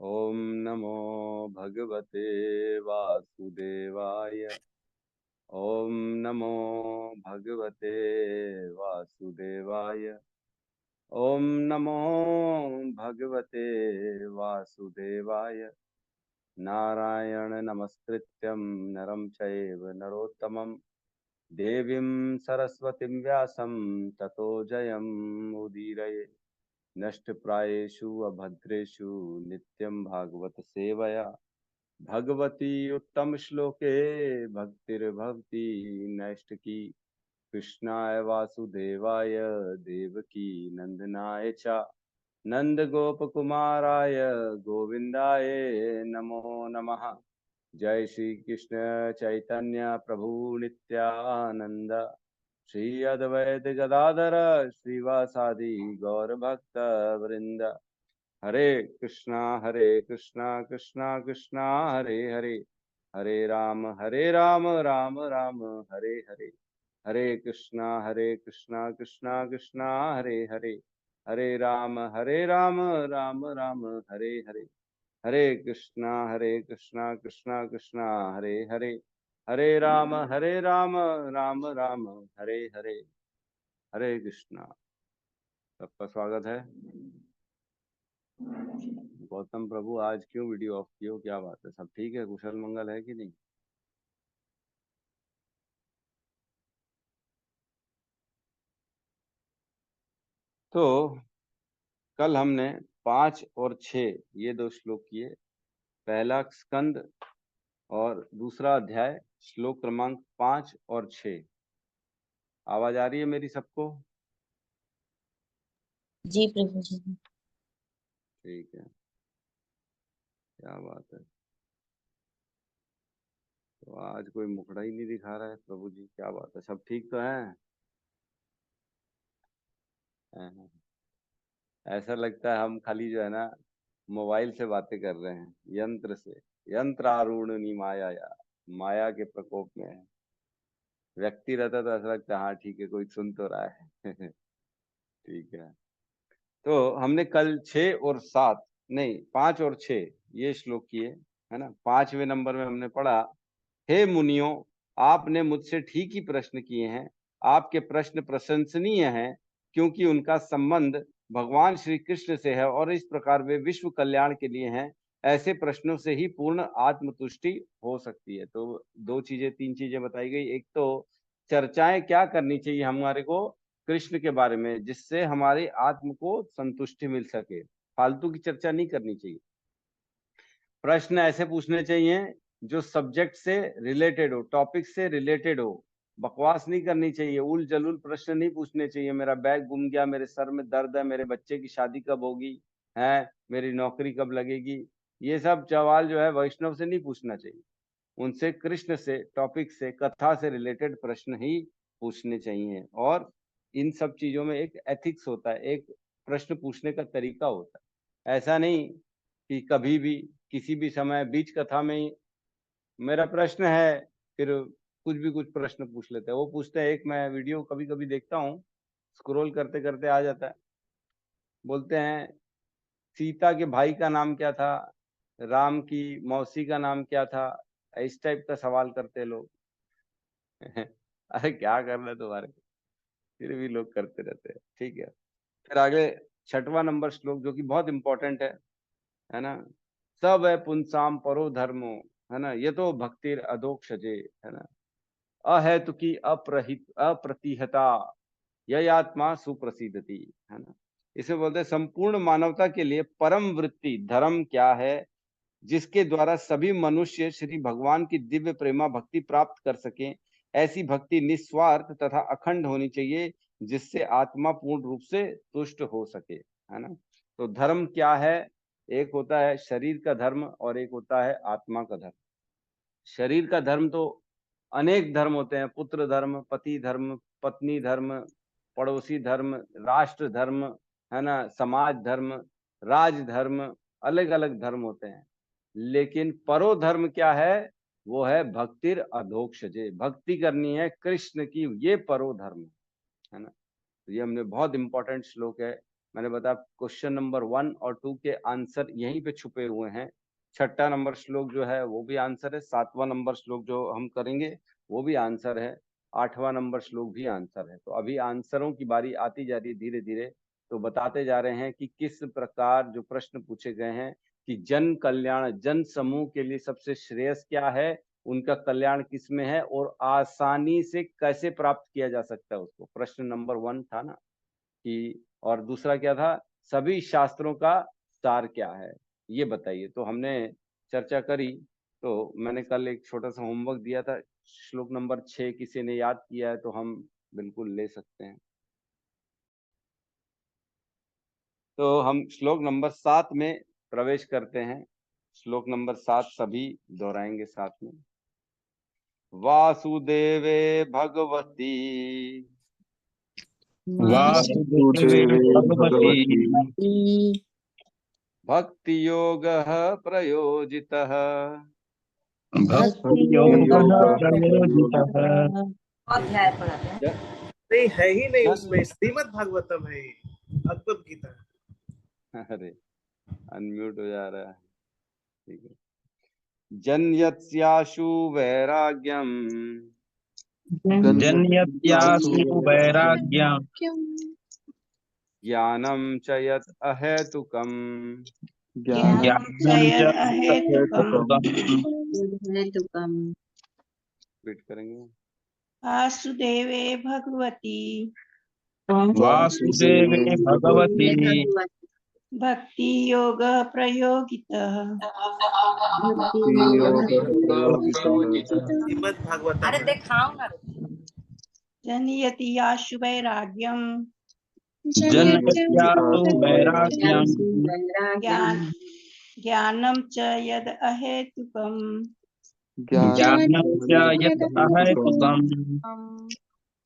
ओम नमो भगवते वासुदेवाय। ओम नमो भगवते वासुदेवाय। ओम नमो भगवते वासुदेवाय। नारायण नमस्कृत्यं नरं चैव नरोत्तमं देवीं सरस्वतीं व्यासं ततो जयमुदीरये। नष्टप्रायेषु अभद्रेषु नित्यं भागवत सेवया भगवती उत्तम श्लोके भक्तिर्भवती नैष्ठिकी। कृष्णाय वासुदेवाय देवकी नंदनाय च नंद गोप कुमाराय गोविंदाय नमो नमः। जय श्री कृष्ण चैतन्य प्रभु नित्यानंद श्री अद्वैत गदाधर श्रीवासादि गौर भक्त वृंद। हरे कृष्णा कृष्णा कृष्णा हरे हरे, हरे राम राम राम हरे हरे। हरे कृष्णा कृष्णा कृष्णा हरे हरे, हरे राम राम राम हरे हरे। हरे कृष्णा कृष्णा कृष्णा हरे हरे, हरे राम राम राम हरे हरे। हरे कृष्णा। सबका स्वागत है। गौतम प्रभु आज क्यों वीडियो ऑफ किए हो, क्या बात है? सब ठीक है, कुशल मंगल है कि नहीं? तो कल हमने 5 और 6 ये दो श्लोक किए। पहला स्कंद और दूसरा अध्याय, श्लोक क्रमांक 5 और 6। आवाज आ रही है मेरी सबको? जी प्रभु जी। ठीक है, क्या बात है। तो आज कोई मुखड़ा ही नहीं दिखा रहा है प्रभु जी, क्या बात है? सब ठीक तो है? हैं? ऐसा लगता है हम खाली जो है ना मोबाइल से बातें कर रहे हैं, यंत्र से। यंत्र आरूढ़ माया, या माया के प्रकोप में है। व्यक्ति रहता तो ऐसा लगता है हाँ ठीक है, कोई सुन तो रहा है। ठीक है। तो हमने कल 6 और 7, नहीं 5 और 6 ये श्लोक किए, है ना। 5वें नंबर में हमने पढ़ा, हे मुनियों, आपने मुझसे ठीक ही प्रश्न किए हैं। आपके प्रश्न प्रशंसनीय हैं, क्योंकि उनका संबंध भगवान श्री कृष्ण से है और इस प्रकार वे विश्व कल्याण के लिए हैं। ऐसे प्रश्नों से ही पूर्ण आत्मतुष्टि हो सकती है। तो दो चीजें, तीन चीजें बताई गई। एक तो चर्चाएं क्या करनी चाहिए हमारे को कृष्ण के बारे में, जिससे हमारी आत्म को संतुष्टि मिल सके। फालतू की चर्चा नहीं करनी चाहिए। प्रश्न ऐसे पूछने चाहिए जो सब्जेक्ट से रिलेटेड हो, टॉपिक से रिलेटेड हो। बकवास नहीं करनी चाहिए, उल जलूल प्रश्न नहीं पूछने चाहिए। मेरा बैग गुम गया, मेरे सर में दर्द है, मेरे बच्चे की शादी कब होगी, है मेरी नौकरी कब लगेगी, ये सब सवाल जो है वैष्णव से नहीं पूछना चाहिए। उनसे कृष्ण से, टॉपिक से, कथा से रिलेटेड प्रश्न ही पूछने चाहिए। और इन सब चीजों में एक एथिक्स होता है, एक प्रश्न पूछने का तरीका होता है। ऐसा नहीं कि कभी भी किसी भी समय बीच कथा में ही मेरा प्रश्न है, फिर कुछ प्रश्न पूछ लेते हैं। वो पूछते हैं, एक मैं वीडियो कभी कभी देखता हूँ, स्क्रॉल करते करते आ जाता है। बोलते हैं सीता के भाई का नाम क्या था, राम की मौसी का नाम क्या था, इस टाइप का सवाल करते हैं लोग। अरे क्या करना है तुम्हारे, फिर भी लोग करते रहते हैं। ठीक है। फिर आगे 6वां नंबर श्लोक, जो कि बहुत इंपॉर्टेंट है ना। सब है पुंसाम परो धर्मो, है ना, ये तो भक्तिर अधोक्षजे, है ना। अहेतुकी अप्रहित अप्रतिहता यह आत्मा सुप्रसिद्धति, है ना। इसे बोलते हैं संपूर्ण मानवता के लिए परम वृत्ति धर्म क्या है, जिसके द्वारा सभी मनुष्य श्री भगवान की दिव्य प्रेमा भक्ति प्राप्त कर सकें। ऐसी भक्ति निस्वार्थ तथा अखंड होनी चाहिए, जिससे आत्मा पूर्ण रूप से तुष्ट हो सके, है ना। तो धर्म क्या है? एक होता है शरीर का धर्म और एक होता है आत्मा का धर्म। शरीर का धर्म तो अनेक धर्म होते हैं, पुत्र धर्म, पति धर्म, पत्नी धर्म, पड़ोसी धर्म, राष्ट्र धर्म, है ना, समाज धर्म, राज धर्म, अलग अलग धर्म होते हैं। लेकिन परो धर्म क्या है? वो है भक्तिर अधोक्षजे, भक्ति करनी है कृष्ण की, ये परो धर्म है ना। तो ये हमने बहुत इंपॉर्टेंट श्लोक है, मैंने बताया क्वेश्चन नंबर 1 और 2 के आंसर यहीं पे छुपे हुए हैं। छठा नंबर श्लोक जो है वो भी आंसर है, 7वां नंबर श्लोक जो हम करेंगे वो भी आंसर है, 8वां नंबर श्लोक भी आंसर है। तो अभी आंसरों की बारी आती जा रही है धीरे धीरे। तो बताते जा रहे हैं कि किस प्रकार जो प्रश्न पूछे गए हैं कि जन कल्याण, जन समूह के लिए सबसे श्रेयस क्या है, उनका कल्याण किसमें है और आसानी से कैसे प्राप्त किया जा सकता है उसको। प्रश्न नंबर 1 था ना कि, और दूसरा क्या था, सभी शास्त्रों का सार क्या है, ये बताइए। तो हमने चर्चा करी। तो मैंने कल एक छोटा सा होमवर्क दिया था, श्लोक नंबर 6 किसी ने याद किया है तो हम बिल्कुल ले सकते हैं। तो हम श्लोक नंबर 7 में प्रवेश करते हैं। श्लोक नंबर 7 सभी दोहराएंगे साथ में। वासुदेवे भगवती वासुदेवे भगवती भक्ति योग प्रयोजितः भक्ति योगः प्रयोजितः अध्याय पढ़ाते हैं। नहीं है ही नहीं उसमें, श्रीमद् भागवतम है, अद्भुत गीता। अरे अनम्यूट हो जा रहा है, ठीक है। जन्यत्याशु वैराग्यम जन्यत्यासु वैराग्यम् ज्ञानम च यत् अहेतुकम् ज्ञानं च अहेतुकम् रिपीट करेंगे। वासुदेवे भगवती वासुदेवे भगवती भक्ति योग प्रयोगितः श्रीमद् भागवतम अरे है। दिखाओ ना। जनयति याशु वैराग्यम जन्यत्यासु वैराग्यम् ज्ञानम च यद अहेतुकम् ज्ञानं च यत् अहेतुकम्।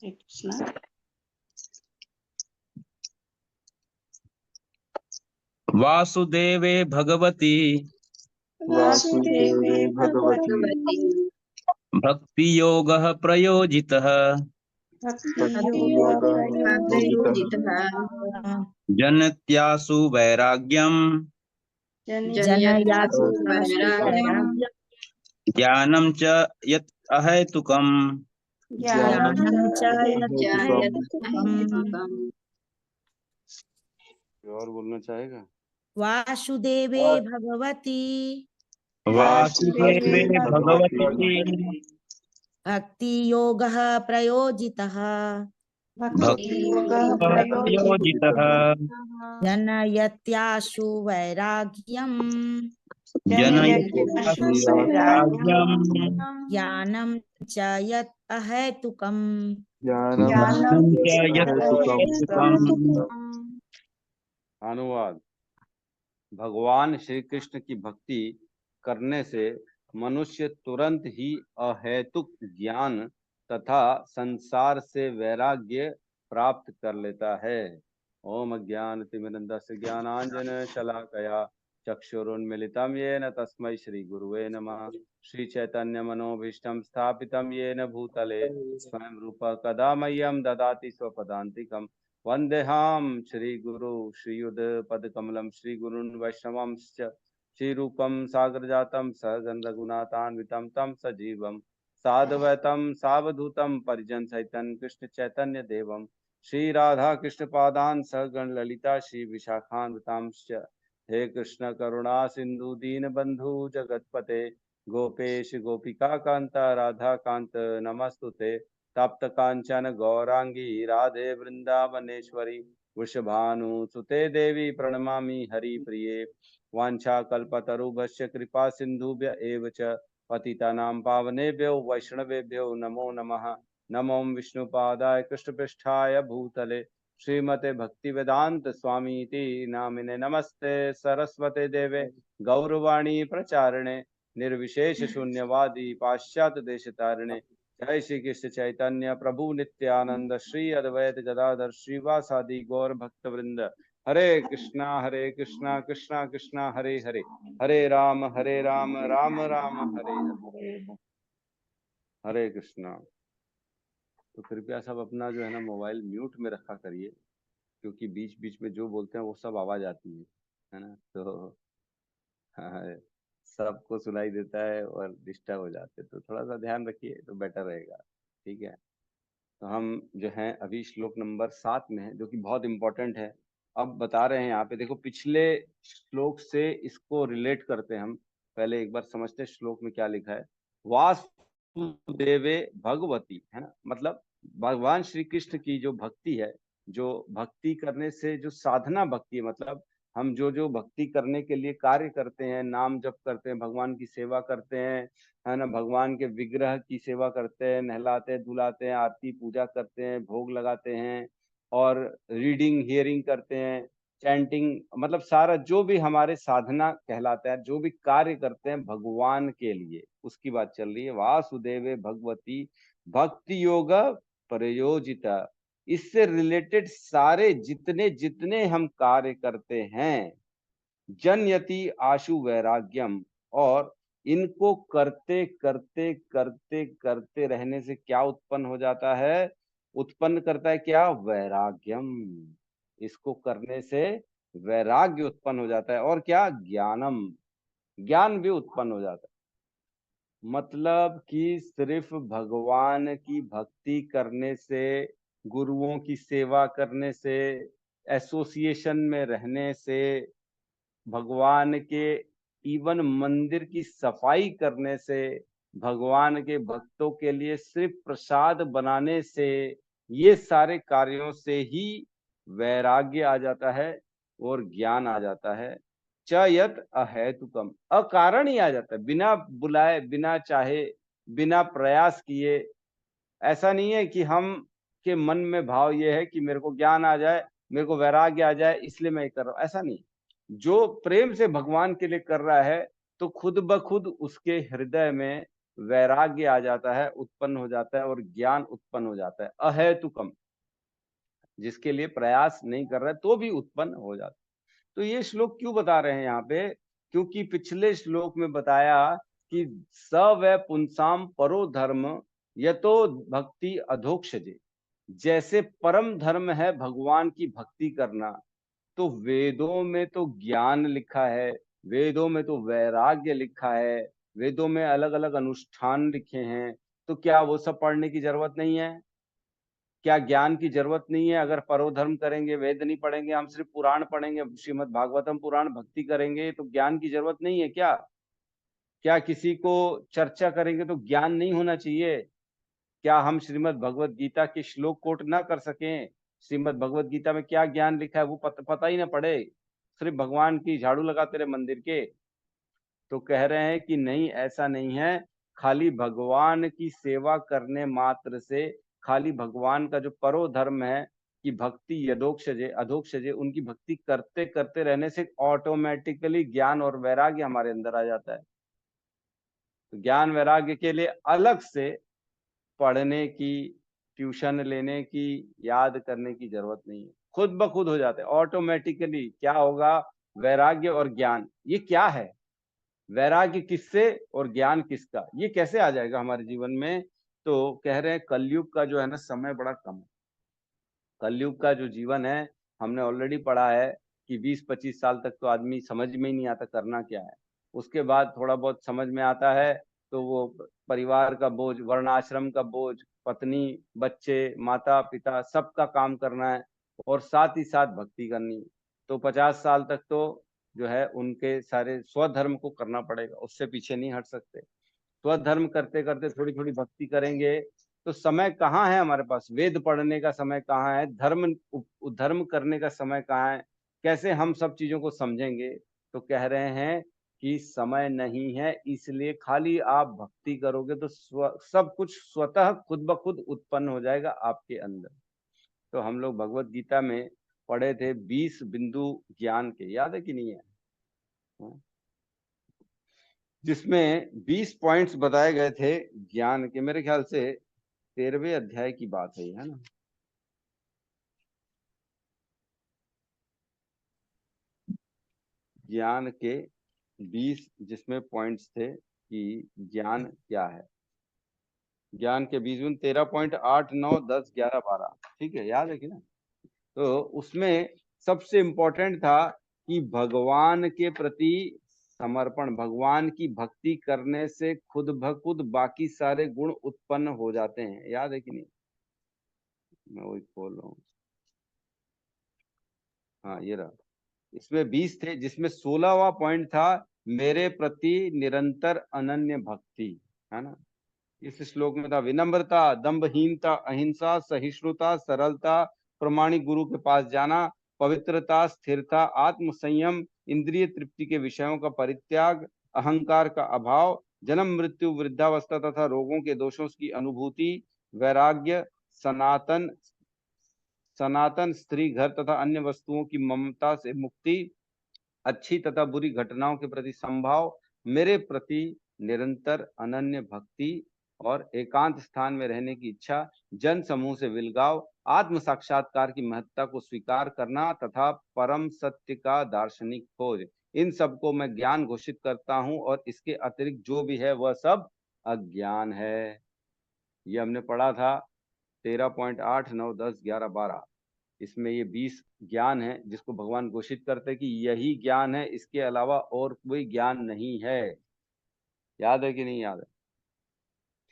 हरे कृष्ण। वासुदेवे भगवती वासुदेवे भगवती भक्ति योगः प्रयोजितः भक्ति योग प्रयोगितः जन्यत्यासु वैराग्यम् जनयासु वैराग्यम ज्ञानं च यत् अहेतुकम्। ज्ञानम च और बोलना चाहेगा? वासुदेवे भगवती वासुदेवे भगवती भक्ति योगः प्रयोजितः भक्ति योग प्रयोजितः जनयत्याशु वैराग्यम् जनयत्यासु वैराग्यम् ज्ञानं च यत् अहेतुकम् ज्ञानं च यत् अहेतुकम्। अनुवाद। भगवान श्री कृष्ण की भक्ति करने से मनुष्य तुरंत ही अहेतुक ज्ञान तथा संसार से वैराग्य प्राप्त कर लेता है। ओम अज्ञानतिमिरन्धस्य ज्ञानांजन शलाकया चक्षुरुन्मीलितं येन तस्मै श्री गुरुवे नमः। श्री चैतन्य मनोभीष्टं स्थापितं येन भूतले स्वयं रूप कदा मह्यं ददाति स्वपदान्तिकम्। वन्देहां श्रीगुरु श्रीयुतपदकमलं श्रीगुरून् वैष्णवांश्च श्रीरूपं सागरजातं सहगं रघुनाथान्वितं तं सजीवं साद्वैतं सावधूतं परिजन सहितं कृष्ण चैतन्य देवं श्री राधा कृष्ण पादान् सहगण ललिता श्री विशाखान्वितांश्च। हे कृष्ण करुणा सिंधु दीनबंधु जगतपते गोपेश गोपिका कांत राधा कांत नमस्तुते। तप्त कांचन गौरांगी राधे वृंदावनेश्वरी वृषभानुसुते देवी प्रणमामि हरिप्रिये। वाञ्छाकल्पतरुभ्यश्च कृपा सिन्धुभ्य एव च पतितानां पावनेभ्यो वैष्णवेभ्यो नमो नमः। नमो विष्णुपादाय कृष्णपृष्ठाय भूतले श्रीमते भक्तिवेदांत स्वामी इति नामिने। नमस्ते सरस्वते देवे गौरवाणी प्रचारिणे निर्विशेष शून्यवादी पाश्चात्य देशतारिणे। जय श्री कृष्ण चैतन्य प्रभु नित्यानंद श्री अद्वैत गदाधर श्रीवासादि गौर भक्त वृंद। हरे कृष्णा कृष्णा कृष्णा हरे हरे, हरे राम राम राम हरे हरे। हरे कृष्णा। तो कृपया सब अपना जो है ना मोबाइल म्यूट में रखा करिए, क्योंकि बीच बीच में जो बोलते हैं वो सब आवाज आती है ना, तो हाँ, सबको सुनाई देता है और डिस्टर्ब हो जाते हैं, तो थोड़ा सा ध्यान रखिए तो बेटर रहेगा। ठीक है, तो हम जो है अभी श्लोक नंबर 7 में है, जो कि बहुत इंपॉर्टेंट है। अब बता रहे हैं यहाँ पे, देखो पिछले श्लोक से इसको रिलेट करते हैं हम। पहले एक बार समझते हैं श्लोक में क्या लिखा है। वासुदेवे भगवती, है ना, मतलब भगवान श्री कृष्ण की जो भक्ति है, जो भक्ति करने से जो साधना भक्ति है, मतलब हम जो जो भक्ति करने के लिए कार्य करते हैं, नाम जप करते हैं, भगवान की सेवा करते हैं, है ना, भगवान के विग्रह की सेवा करते हैं, नहलाते हैं, धुलाते हैं, आरती पूजा करते हैं, भोग लगाते हैं, और रीडिंग हियरिंग करते हैं, चैंटिंग, मतलब सारा जो भी हमारे साधना कहलाता है, जो भी कार्य करते हैं भगवान के लिए, उसकी बात चल रही है। वासुदेवे भगवती भक्ति योग प्रयोजिता, इससे रिलेटेड सारे जितने जितने हम कार्य करते हैं, जनयति आशु वैराग्यम, और इनको करते करते करते करते रहने से क्या उत्पन्न हो जाता है, उत्पन्न करता है क्या, वैराग्यम। इसको करने से वैराग्य उत्पन्न हो जाता है, और क्या, ज्ञानम, ज्ञान भी उत्पन्न हो जाता है। मतलब कि सिर्फ भगवान की भक्ति करने से, गुरुओं की सेवा करने से, एसोसिएशन में रहने से, भगवान के इवन मंदिर की सफाई करने से, भगवान के भक्तों के लिए सिर्फ प्रसाद बनाने से, ये सारे कार्यों से ही वैराग्य आ जाता है और ज्ञान आ जाता है। च यत अहेतुकम, अकारण ही आ जाता है, बिना बुलाए, बिना चाहे, बिना प्रयास किए। ऐसा नहीं है कि हम के मन में भाव ये है कि मेरे को ज्ञान आ जाए, मेरे को वैराग्य आ जाए, इसलिए मैं कर रहा हूं, ऐसा नहीं। जो प्रेम से भगवान के लिए कर रहा है, तो खुद ब खुद उसके हृदय में वैराग्य आ जाता है, उत्पन्न हो जाता है, और ज्ञान उत्पन्न हो जाता है। अहेतुकम, जिसके लिए प्रयास नहीं कर रहा है तो भी उत्पन्न हो जाता है। तो ये श्लोक क्यों बता रहे हैं यहाँ पे, क्योंकि पिछले श्लोक में बताया कि स व पुंसाम परो धर्म यतो भक्ति अधोक्षजे, जैसे परम धर्म है भगवान की भक्ति करना, तो वेदों में तो ज्ञान लिखा है, वेदों में तो वैराग्य लिखा है, वेदों में अलग अलग अनुष्ठान लिखे हैं, तो क्या वो सब पढ़ने की जरूरत नहीं है? क्या ज्ञान की जरूरत नहीं है? अगर परोधर्म करेंगे, वेद नहीं पढ़ेंगे, हम सिर्फ पुराण पढ़ेंगे, श्रीमद् भागवतम पुराण भक्ति करेंगे, तो ज्ञान की जरूरत नहीं है क्या? क्या किसी को चर्चा करेंगे तो ज्ञान नहीं होना चाहिए? क्या हम श्रीमद् भगवत गीता के श्लोक कोट ना कर सकें? श्रीमद् भगवत गीता में क्या ज्ञान लिखा है वो पता ही ना पड़े, सिर्फ भगवान की झाड़ू लगाते रहे मंदिर के? तो कह रहे हैं कि नहीं, ऐसा नहीं है। खाली भगवान की सेवा करने मात्र से, खाली भगवान का जो परो धर्म है कि भक्ति यदोक्षजे अधोक्षजे, उनकी भक्ति करते करते रहने से ऑटोमेटिकली ज्ञान और वैराग्य हमारे अंदर आ जाता है। तो ज्ञान वैराग्य के लिए अलग से पढ़ने की, ट्यूशन लेने की, याद करने की जरूरत नहीं है, खुद ब खुद हो जाते हैं ऑटोमेटिकली। क्या होगा? वैराग्य और ज्ञान। ये क्या है? वैराग्य किससे और ज्ञान किसका, ये कैसे आ जाएगा हमारे जीवन में? तो कह रहे हैं कलयुग का जो है ना समय बड़ा कम है। कलयुग का जो जीवन है, हमने ऑलरेडी पढ़ा है कि 20-25 साल तक तो आदमी समझ में ही नहीं आता करना क्या है। उसके बाद थोड़ा बहुत समझ में आता है, तो वो परिवार का बोझ, वर्णाश्रम का बोझ, पत्नी, बच्चे, माता पिता, सबका काम करना है, और साथ ही साथ भक्ति करनी। तो 50 साल तक तो जो है उनके सारे स्वधर्म को करना पड़ेगा, उससे पीछे नहीं हट सकते। स्वधर्म करते करते थोड़ी थोड़ी भक्ति करेंगे, तो समय कहाँ है हमारे पास? वेद पढ़ने का समय कहाँ है? धर्म करने का समय कहाँ है? कैसे हम सब चीजों को समझेंगे? तो कह रहे हैं कि समय नहीं है, इसलिए खाली आप भक्ति करोगे तो सब कुछ स्वतः खुद ब खुद उत्पन्न हो जाएगा आपके अंदर। तो हम लोग भगवत गीता में पढ़े थे 20 बिंदु ज्ञान के, याद है कि नहीं है? जिसमें 20 पॉइंट्स बताए गए थे ज्ञान के। मेरे ख्याल से 13वें अध्याय की बात है ना? ज्ञान के 20 जिसमें पॉइंट्स थे कि ज्ञान क्या है। ज्ञान के 20 में 13 पॉइंट, 8, 9, 10, 11, 12, ठीक है, याद है कि ना? तो उसमें सबसे इम्पोर्टेंट था कि भगवान के प्रति समर्पण, भगवान की भक्ति करने से खुद ब खुद बाकी सारे गुण उत्पन्न हो जाते हैं। याद है कि नहीं? मैं वही खोल रहा हूँ। हाँ ये रहा। इसमें 20 थे, जिसमें 16वां पॉइंट था मेरे प्रति निरंतर अनन्य भक्ति, है ना। इस श्लोक में था विनम्रता, दंभहीनता, अहिंसा, सहिष्णुता, सरलता, प्रमाणिक गुरु के पास जाना, पवित्रता, स्थिरता, आत्म संयम, इंद्रिय तृप्ति के विषयों का परित्याग, अहंकार का अभाव, जन्म मृत्यु वृद्धावस्था तथा रोगों के दोषों की अनुभूति, वैराग्य, सनातन सनातन स्त्री, घर तथा अन्य वस्तुओं की ममता से मुक्ति, अच्छी तथा बुरी घटनाओं के प्रति संभाव, मेरे प्रति निरंतर अनन्य भक्ति और एकांत स्थान में रहने की इच्छा, जन समूह से विलगाव, आत्म साक्षात्कार की महत्ता को स्वीकार करना तथा परम सत्य का दार्शनिक खोज। इन सब को मैं ज्ञान घोषित करता हूं और इसके अतिरिक्त जो भी है वह सब अज्ञान है। ये हमने पढ़ा था 13.8, 9, 10, 11, 12। इसमें ये 20 ज्ञान है जिसको भगवान घोषित करते हैं कि यही ज्ञान है, इसके अलावा और कोई ज्ञान नहीं है। याद है कि नहीं याद है?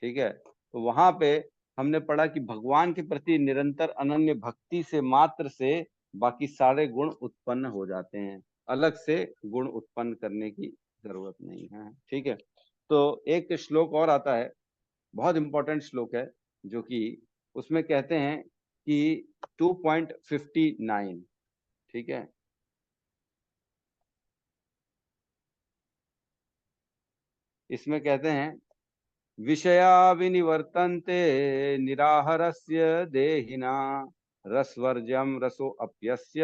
ठीक है। तो वहां पे हमने पढ़ा कि भगवान के प्रति निरंतर अनन्य भक्ति से मात्र से बाकी सारे गुण उत्पन्न हो जाते हैं, अलग से गुण उत्पन्न करने की जरूरत नहीं है। ठीक है। तो एक श्लोक और आता है, बहुत इंपॉर्टेंट श्लोक है, जो कि उसमें कहते हैं कि 2.59, ठीक है। इसमें कहते हैं विषया विनिवर्तन्ते निराहारस्य देहिना रसवर्ज्यम रसो अप्यस्य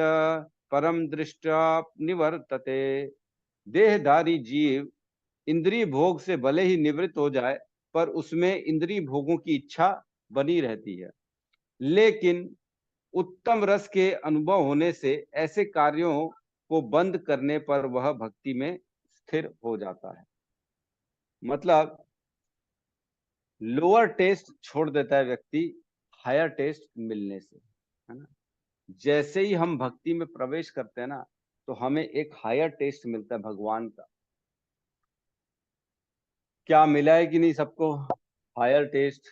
परम दृष्टा निवर्तते। देहधारी जीव इंद्रिय भोग से भले ही निवृत्त हो जाए, पर उसमें इंद्रिय भोगों की इच्छा बनी रहती है, लेकिन उत्तम रस के अनुभव होने से ऐसे कार्यों को बंद करने पर वह भक्ति में स्थिर हो जाता है। मतलब लोअर टेस्ट छोड़ देता है व्यक्ति हायर टेस्ट मिलने से, है ना। जैसे ही हम भक्ति में प्रवेश करते हैं ना, तो हमें एक हायर टेस्ट मिलता है भगवान का। क्या मिला है कि नहीं सबको हायर टेस्ट?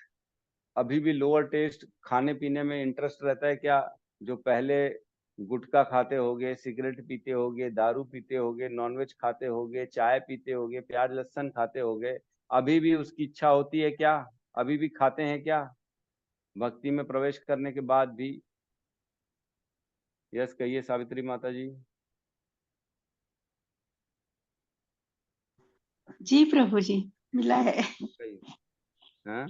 अभी भी लोअर टेस्ट खाने पीने में इंटरेस्ट रहता है क्या? जो पहले गुटखा खाते होगे, सिगरेट पीते होगे, दारू पीते होगे, नॉनवेज खाते होगे, चाय पीते होगे, प्याज लहसुन खाते होगे, अभी भी उसकी इच्छा होती है क्या? अभी भी खाते हैं क्या भक्ति में प्रवेश करने के बाद भी? यस कहिए सावित्री माता जी। जी प्रभु जी, मिला है, हाँ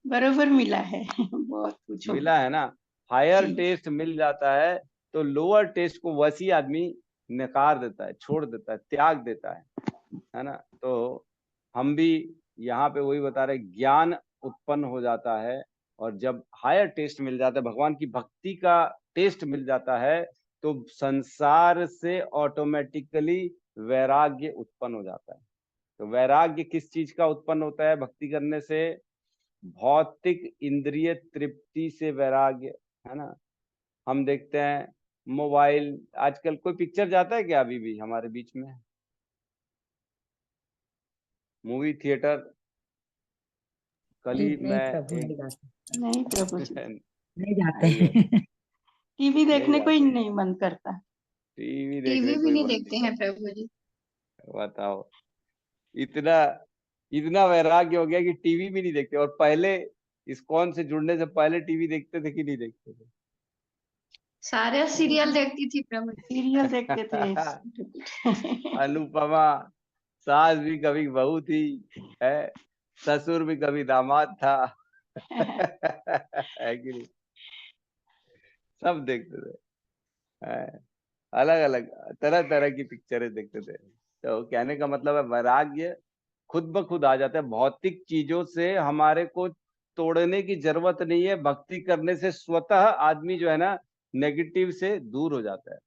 बरोबर मिला है। बहुत कुछ हो मिला है ना। हायर जी। टेस्ट मिल जाता है तो लोअर टेस्ट को वैसी आदमी नकार देता है, छोड़ देता है, त्याग देता है ना। तो हम भी यहाँ पे वही बता रहे, ज्ञान उत्पन्न हो जाता है, और जब हायर टेस्ट मिल जाता है, भगवान की भक्ति का टेस्ट मिल जाता है, तो संसार से ऑटोमेटिकली वैराग्य उत्पन्न हो जाता है। तो वैराग्य किस चीज का उत्पन्न होता है भक्ति करने से? भौतिक इंद्रिय तृप्ति से वैराग्य, है ना। हम देखते हैं मोबाइल, आजकल कोई पिक्चर जाता है क्या अभी भी हमारे बीच में? मूवी थिएटर, कल ही नहीं मैं प्रभु, नहीं एक जाते, नहीं प्रभु जी, नहीं जाते नहीं जाते, हैं। टीवी नहीं देखने को ही जाते, नहीं मन करता। टीवी देखने टीवी भी कोई नहीं मन नहीं देखते हैं करता। प्रभु जी। बताओ, इतना इतना वैराग्य हो गया कि टीवी भी नहीं देखते। और पहले इस्कॉन से जुड़ने से पहले टीवी देखते थे कि नहीं देखते थे? सारे सीरियल देखती थी प्रभु जी। सीरियल देखते थे। अनुपमा, सास भी कभी बहू थी, है, ससुर भी कभी दामाद था। है कि नहीं? सब देखते थे, अलग अलग तरह तरह की पिक्चरें देखते थे। तो कहने का मतलब है वैराग्य खुद ब खुद आ जाता है। भौतिक चीजों से हमारे को तोड़ने की जरूरत नहीं है। भक्ति करने से स्वतः आदमी जो है ना, नेगेटिव से दूर हो जाता है।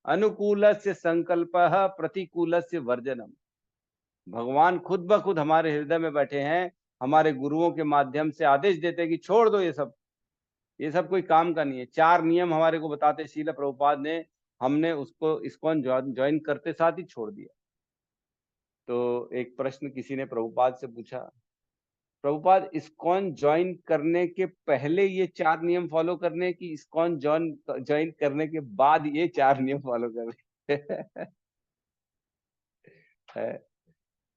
अनुकूलस्य संकल्पः प्रतिकूलस्य वर्जनम। भगवान खुद ब खुद हमारे हृदय में बैठे हैं, हमारे गुरुओं के माध्यम से आदेश देते हैं कि छोड़ दो ये सब, ये सब कोई काम का नहीं है। 4 नियम हमारे को बताते श्रील प्रभुपाद ने, हमने उसको इस्कॉन ज्वाइन करते साथ ही छोड़ दिया। तो एक प्रश्न किसी ने प्रभुपाद से पूछा, प्रभुपाद इस्कॉन ज्वाइन करने के पहले ये 4 नियम फॉलो करने की इस्कॉन ज्वाइन करने के बाद ये 4 नियम फॉलो करने है।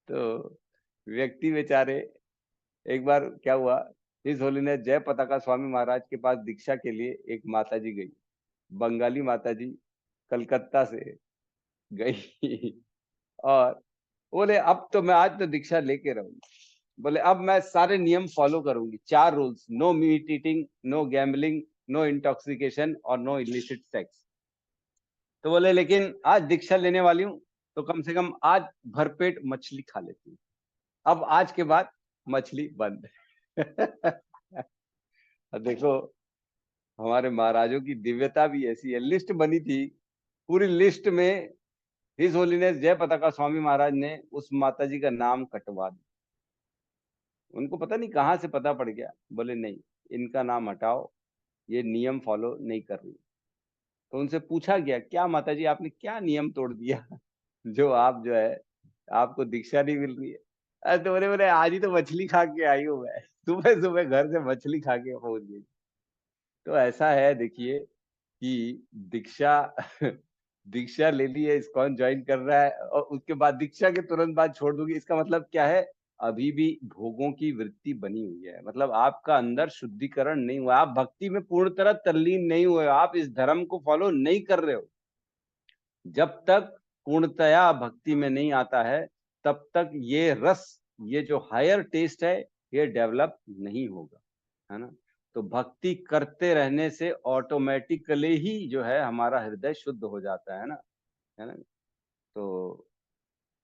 तो व्यक्ति बेचारे, एक बार क्या हुआ, हिज होलीनेस जय पताका स्वामी महाराज के पास दीक्षा के लिए एक माताजी गई, बंगाली माताजी कलकत्ता से गई और बोले अब तो मैं आज तो दीक्षा लेके रहूंगी, बोले अब मैं सारे नियम फॉलो करूंगी, 4 rules, no meat eating, no gambling, no intoxication और नो इलिसिट सेक्स। तो बोले लेकिन आज दीक्षा लेने वाली हूँ तो कम से कम आज भरपेट मछली खा लेती हूँ, अब आज के बाद मछली बंद। देखो हमारे महाराजों की दिव्यता भी ऐसी है। लिस्ट बनी थी, पूरी लिस्ट में हिज होलीनेस जय पताका स्वामी महाराज ने उस माताजी का नाम कटवा दिया। उनको पता नहीं कहाँ से पता पड़ गया, बोले नहीं इनका नाम हटाओ, ये नियम फॉलो नहीं कर रही। तो उनसे पूछा गया क्या माताजी आपने क्या नियम तोड़ दिया जो आप जो है आपको दीक्षा नहीं मिल रही है? अरे तो बोले आज ही तो मछली खा के आई हूँ मैं, सुबह सुबह घर से मछली खा के पहुंच गई। तो ऐसा है देखिए कि दीक्षा दीक्षा ले ली है, इस्कॉन ज्वाइन कर रहा है और उसके बाद दीक्षा के तुरंत बाद छोड़ दूंगी, इसका मतलब क्या है? अभी भी भोगों की वृत्ति बनी हुई है, मतलब आपका अंदर शुद्धिकरण नहीं हुआ, आप भक्ति में पूर्ण तरह तल्लीन नहीं हुए, आप इस धर्म को फॉलो नहीं कर रहे हो। जब तक पूर्णतया भक्ति में नहीं आता है तब तक ये रस, ये जो हायर टेस्ट है ये डेवलप नहीं होगा, है ना। तो भक्ति करते रहने से ऑटोमेटिकली ही जो है हमारा हृदय शुद्ध हो जाता है ना। तो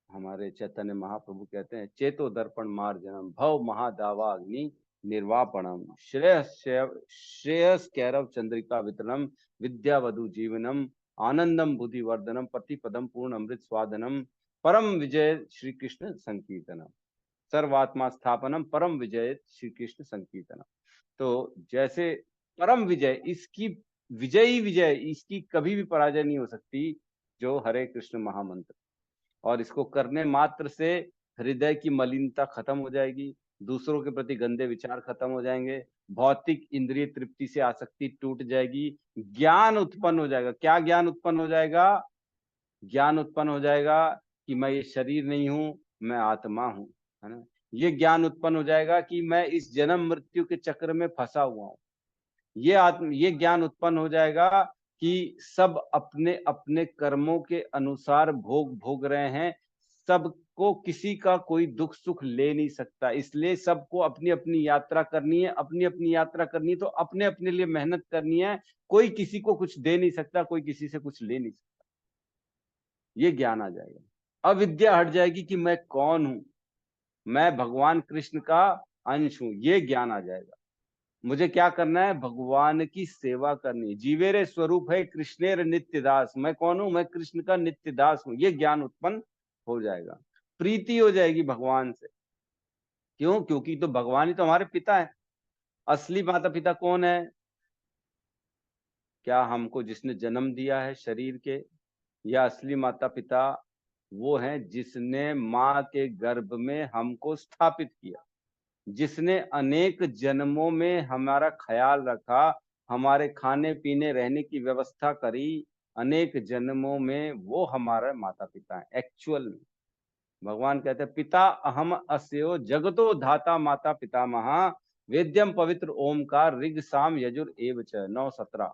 हमारे चैतन्य महाप्रभु कहते हैं चेतो दर्पण मार्जनम भव महादावाग्नि निर्वापणम श्रेयस कैरव चंद्रिका वितरणम विद्यावधु जीवनम आनंदम बुद्धिवर्धनम प्रतिपदम पूर्ण अमृत स्वादनम परम विजय श्री कृष्ण संकीर्तनम सर्वात्मा स्थापनम परम विजय श्री कृष्ण संकीर्तनम। तो जैसे परम विजय, इसकी विजयी विजय, इसकी कभी भी पराजय नहीं हो सकती जो हरे कृष्ण महामंत्र, और इसको करने मात्र से हृदय की मलिनता खत्म हो जाएगी, दूसरों के प्रति गंदे विचार खत्म हो जाएंगे, भौतिक इंद्रिय तृप्ति से आसक्ति टूट जाएगी, ज्ञान उत्पन्न हो जाएगा। क्या ज्ञान उत्पन्न हो जाएगा? ज्ञान उत्पन्न हो जाएगा कि मैं ये शरीर नहीं हूं, मैं आत्मा हूं, है ना। ये ज्ञान उत्पन्न हो जाएगा कि मैं इस जन्म मृत्यु के चक्र में फंसा हुआ हूं। ये ज्ञान उत्पन्न हो जाएगा कि सब अपने अपने कर्मों के अनुसार भोग रहे हैं, सबको किसी का कोई दुख सुख ले नहीं सकता, इसलिए सबको अपनी अपनी यात्रा करनी है, अपनी अपनी यात्रा करनी है तो अपने अपने लिए मेहनत करनी है, कोई किसी को कुछ दे नहीं सकता, कोई किसी से कुछ ले नहीं सकता। ये ज्ञान आ जाएगा, अविद्या हट जाएगी कि मैं कौन हूं, मैं भगवान कृष्ण का अंश हूं, ये ज्ञान आ जाएगा। मुझे क्या करना है? भगवान की सेवा करनी। जीवेरे स्वरूप है कृष्णेर नित्य दास, मैं कौन हूं? मैं कृष्ण का नित्य दास हूं, ये ज्ञान उत्पन्न हो जाएगा। प्रीति हो जाएगी भगवान से। क्यों? क्योंकि तो भगवान ही तो हमारे पिता है। असली माता पिता कौन है? क्या हमको जिसने जन्म दिया है शरीर के, या असली माता पिता वो हैं जिसने माँ के गर्भ में हमको स्थापित किया, जिसने अनेक जन्मों में हमारा ख्याल रखा, हमारे खाने पीने रहने की व्यवस्था करी, अनेक जन्मों में वो हमारे माता पिता हैं एक्चुअल में। भगवान कहते हैं पिता अहम अस्यो जगतो धाता माता पितामहा वेद्यम पवित्र ओमकार ऋग साम यजुर एव च 9:17।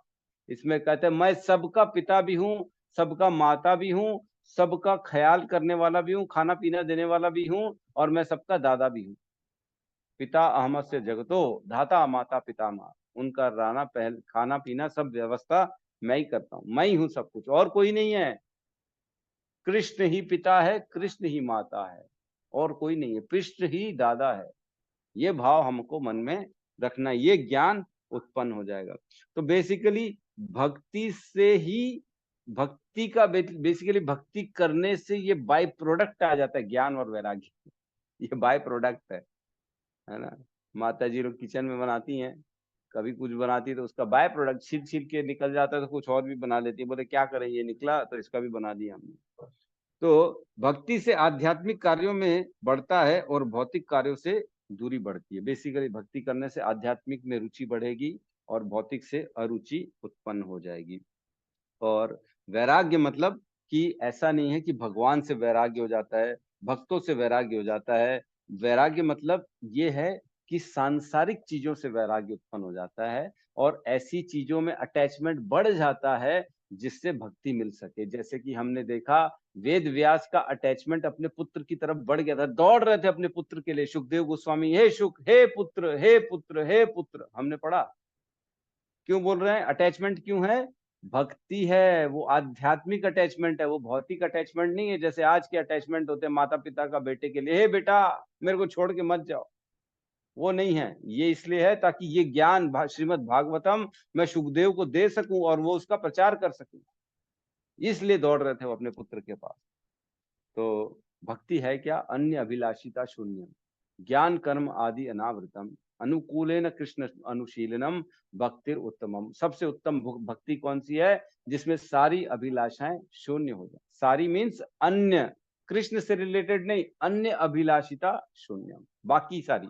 इसमें कहते हैं मैं सबका पिता भी हूँ, सबका माता भी हूँ, सबका ख्याल करने वाला भी हूँ, खाना पीना देने वाला भी हूँ, और मैं सबका दादा भी हूँ। पिता अहमद से जगतो धाता माता पितामह, उनका रहना पहल खाना पीना सब व्यवस्था मैं ही करता हूँ, मैं ही हूँ सब कुछ, और कोई नहीं है। कृष्ण ही पिता है, कृष्ण ही माता है, और कोई नहीं है, कृष्ण ही दादा है। ये भाव हमको मन में रखना, ये ज्ञान उत्पन्न हो जाएगा। तो बेसिकली भक्ति से ही, भक्ति का बेसिकली भक्ति करने से ये बाय प्रोडक्ट आ जाता है ज्ञान और वैराग्य, ये बाय प्रोडक्ट है ना। माता जी लोग किचन में बनाती हैं, कभी कुछ बनाती है तो उसका बाय प्रोडक्ट छिल छिल के निकल जाता है तो कुछ और भी बना लेती है, बोले क्या करें ये निकला तो इसका भी बना दिया हमने। तो भक्ति से आध्यात्मिक कार्यों में बढ़ता है और भौतिक कार्यों से दूरी बढ़ती है। बेसिकली भक्ति करने से आध्यात्मिक में रुचि बढ़ेगी और भौतिक से अरुचि उत्पन्न हो जाएगी। और वैराग्य मतलब कि ऐसा नहीं है कि भगवान से वैराग्य हो जाता है, भक्तों से वैराग्य हो जाता है। वैराग्य मतलब ये है कि सांसारिक चीजों से वैराग्य उत्पन्न हो जाता है और ऐसी चीजों में अटैचमेंट बढ़ जाता है जिससे भक्ति मिल सके। जैसे कि हमने देखा वेद व्यास का अटैचमेंट अपने पुत्र की तरफ बढ़ गया था, दौड़ रहे थे अपने पुत्र के लिए। सुखदेव गोस्वामी, हे सुख, हे पुत्र, हे पुत्र, हे पुत्र, हमने पढ़ा। क्यों बोल रहे हैं? अटैचमेंट क्यों है? भक्ति है, वो आध्यात्मिक अटैचमेंट है, वो भौतिक अटैचमेंट नहीं है जैसे आज के अटैचमेंट होते हैं माता पिता का बेटे के लिए, हे बेटा मेरे को छोड़ के मत जाओ। वो नहीं है। ये इसलिए है ताकि ये ज्ञान श्रीमद् भागवतम मैं सुखदेव को दे सकूं और वो उसका प्रचार कर सकें, इसलिए दौड़ रहे थे वो अपने पुत्र के पास। तो भक्ति है क्या? अन्य अभिलाषिता शून्यम, ज्ञान कर्म आदि अनावृतम, अनुकूलेन कृष्ण अनुशीलनम, भक्तिर उत्तमम। सबसे उत्तम भक्ति कौन सी है? जिसमें सारी अभिलाषाएं शून्य हो जाए। सारी मीन्स अन्य, कृष्ण से रिलेटेड नहीं, अन्य अभिलाषिता शून्यम, बाकी सारी,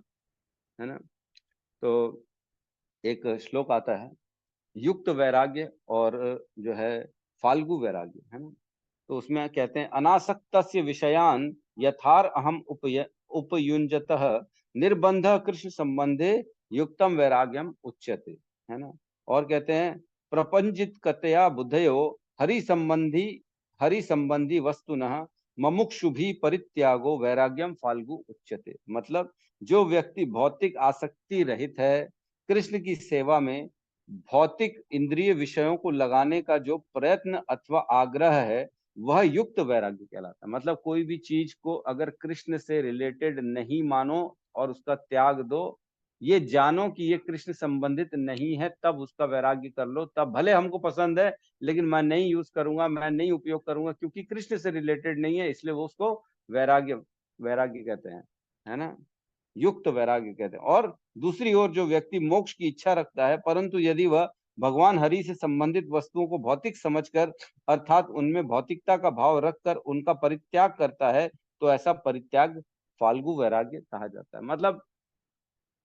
है ना। तो एक श्लोक आता है, युक्त वैराग्य और जो है फाल्गु वैराग्य, है ना। तो उसमें कहते हैं अनासक्तस्य विषयान यथार अहम उपयुंजतः निर्बंध कृष्ण संबंधे युक्तम वैराग्यम उच्यते, है ना। और कहते हैं प्रपंचित कतया बुद्धयो हरि संबंधी वस्तुनः ममुक्षुभि परित्यागो वैराग्यम फाल्गु उच्यते। मतलब जो व्यक्ति भौतिक आसक्ति रहित है, कृष्ण की सेवा में भौतिक इंद्रिय विषयों को लगाने का जो प्रयत्न अथवा आग्रह है, वह युक्त वैराग्य कहलाता है। मतलब कोई भी चीज को अगर कृष्ण से रिलेटेड नहीं मानो और उसका त्याग दो, ये जानो कि ये कृष्ण संबंधित नहीं है, तब उसका वैराग्य कर लो। तब भले हमको पसंद है लेकिन मैं नहीं यूज करूंगा, मैं नहीं उपयोग करूंगा, क्योंकि कृष्ण से रिलेटेड नहीं है, इसलिए वो उसको वैराग्य कहते हैं, है ना, युक्त वैराग्य कहते हैं। और दूसरी ओर जो व्यक्ति मोक्ष की इच्छा रखता है, परंतु यदि वह भगवान हरि से संबंधित वस्तुओं को भौतिक समझकर अर्थात उनमें भौतिकता का भाव रखकर उनका परित्याग करता है, तो ऐसा परित्याग फाल्गु वैराग्य कहा जाता है। मतलब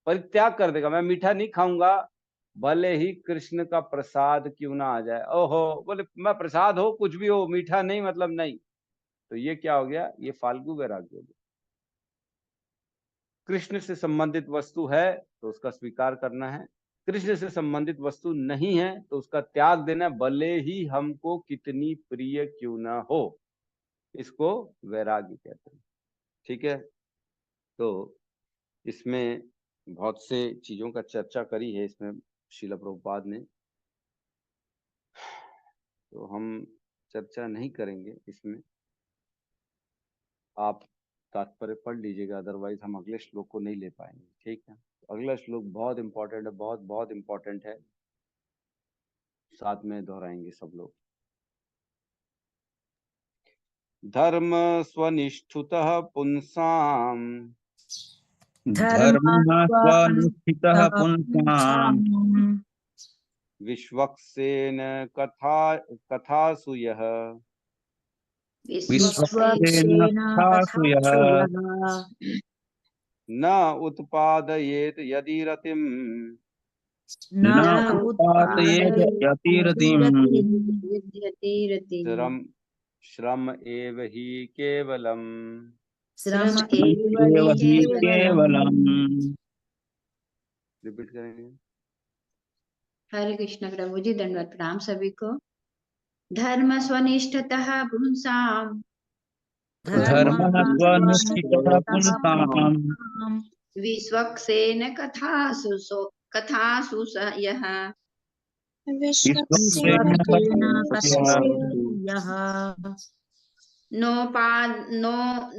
परित्याग कर देगा, मैं मीठा नहीं खाऊंगा भले ही कृष्ण का प्रसाद क्यों ना आ जाए, ओहो बोले मैं प्रसाद हो कुछ भी हो, मीठा नहीं मतलब नहीं, तो ये क्या हो गया? ये फाल्गु वैराग्य हो गया। कृष्ण से संबंधित वस्तु है तो उसका स्वीकार करना है, कृष्ण से संबंधित वस्तु नहीं है तो उसका त्याग देना, भले ही हमको कितनी प्रिय क्यों ना हो। इसको वैराग्य कहते हैं, ठीक है। तो इसमें बहुत से चीजों का चर्चा करी है इसमें श्रील प्रभुपाद ने, तो हम चर्चा नहीं करेंगे इसमें, आप तात्पर्य पढ़ लीजिएगा, अदरवाइज हम अगले श्लोक को नहीं ले पाएंगे, ठीक है। अगला श्लोक बहुत इंपॉर्टेंट है, बहुत बहुत इंपॉर्टेंट है, साथ में दोहराएंगे सब लोग। धर्म स्वनिष्ठुतः पुंसाम धर्मस्वानुष्ठितः पुंसाम् विश्वक्सेन कथासु यः विश्वक्सेन कथासु यः न उत्पादयेत यदि रतिम् न उत्पादयेत् यतिरतिम् श्रम एव हि केवलम्। एव हि केवलम्। रिपीट करेंगे। हरे कृष्ण प्रभु जी, दंडवत प्रणाम सभी को। धर्म स्वनिष्ठतः पुंसाम धर्मस्वानुष्ठितः पुंसाम् विश्वक्सेन कथासु यः विश्वक्सेन कथासु यः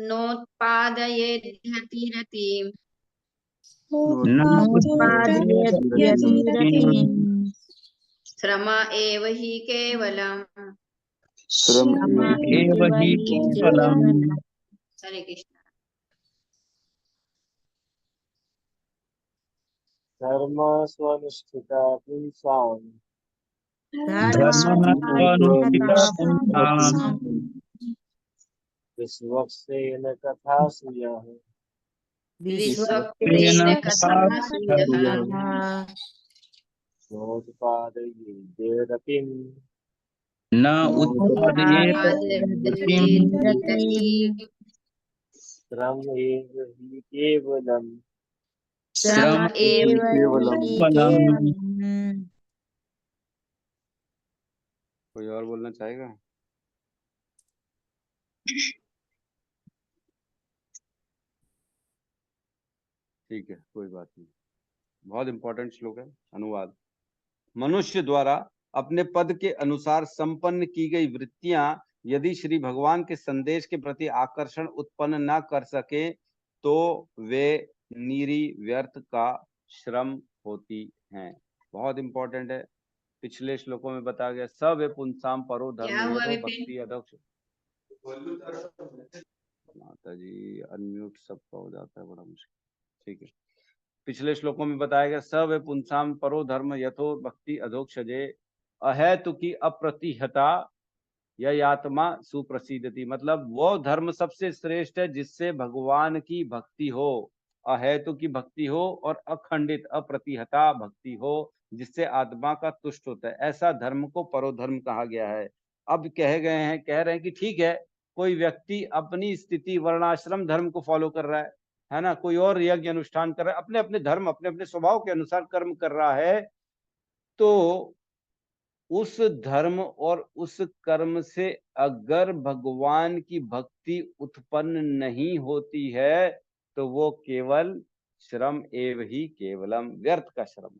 नोत्पादयेत् यतिरतिम् न उत्पादयेत् यतिरतिम् श्रम एव हि केवलम्। एव हि केवलम्। हरे कृष्ण। धर्म स्वनुष्ठिता पुंसां धर्मः पुंसाम् विश्वक्सेन तथासु यः विश्वक्सेन तथासु यः नोत्पादयेद्रतिम् न उत्पादयेत् गतिम् श्रमेव हि केवलम् श्रम एव केवलम्। कोई और बोलना चाहेगा? ठीक है, कोई बात नहीं। बहुत इंपॉर्टेंट श्लोक है। अनुवाद। मनुष्य द्वारा अपने पद के अनुसार संपन्न की गई वृत्तियां यदि श्री भगवान के संदेश के प्रति आकर्षण उत्पन्न न कर सके तो वे निरी व्यर्थ का श्रम होती हैं। बहुत इंपॉर्टेंट है। पिछले श्लोकों में बताया गया सब पुंसाम परो क्या धर्म हुआ ये विपिन? भक्ति अध्यक्ष। माता जी अनम्यूट सबका हो जाता है, बड़ा मुश्किल। ठीक है, पिछले श्लोकों में बताया गया सब पुंसाम परो धर्म यथो भक्ति अधोक्षजे अहेतु की अप्रतिहता यत्मा सुप्रसिद्धति। मतलब वो धर्म सबसे श्रेष्ठ है जिससे भगवान की भक्ति हो, अहेतु की भक्ति हो और अखंडित अप्रतिहता भक्ति हो जिससे आत्मा का तुष्ट होता है। ऐसा धर्म को परोधर्म कहा गया है। अब कह रहे हैं कि ठीक है, कोई व्यक्ति अपनी स्थिति वर्णाश्रम धर्म को फॉलो कर रहा है ना, कोई और यज्ञ अनुष्ठान कर रहा है, अपने अपने धर्म अपने अपने स्वभाव के अनुसार कर्म कर रहा है, तो उस धर्म और उस कर्म से अगर भगवान की भक्ति उत्पन्न नहीं होती है तो वो केवल श्रम एव ही केवलम, व्यर्थ का श्रम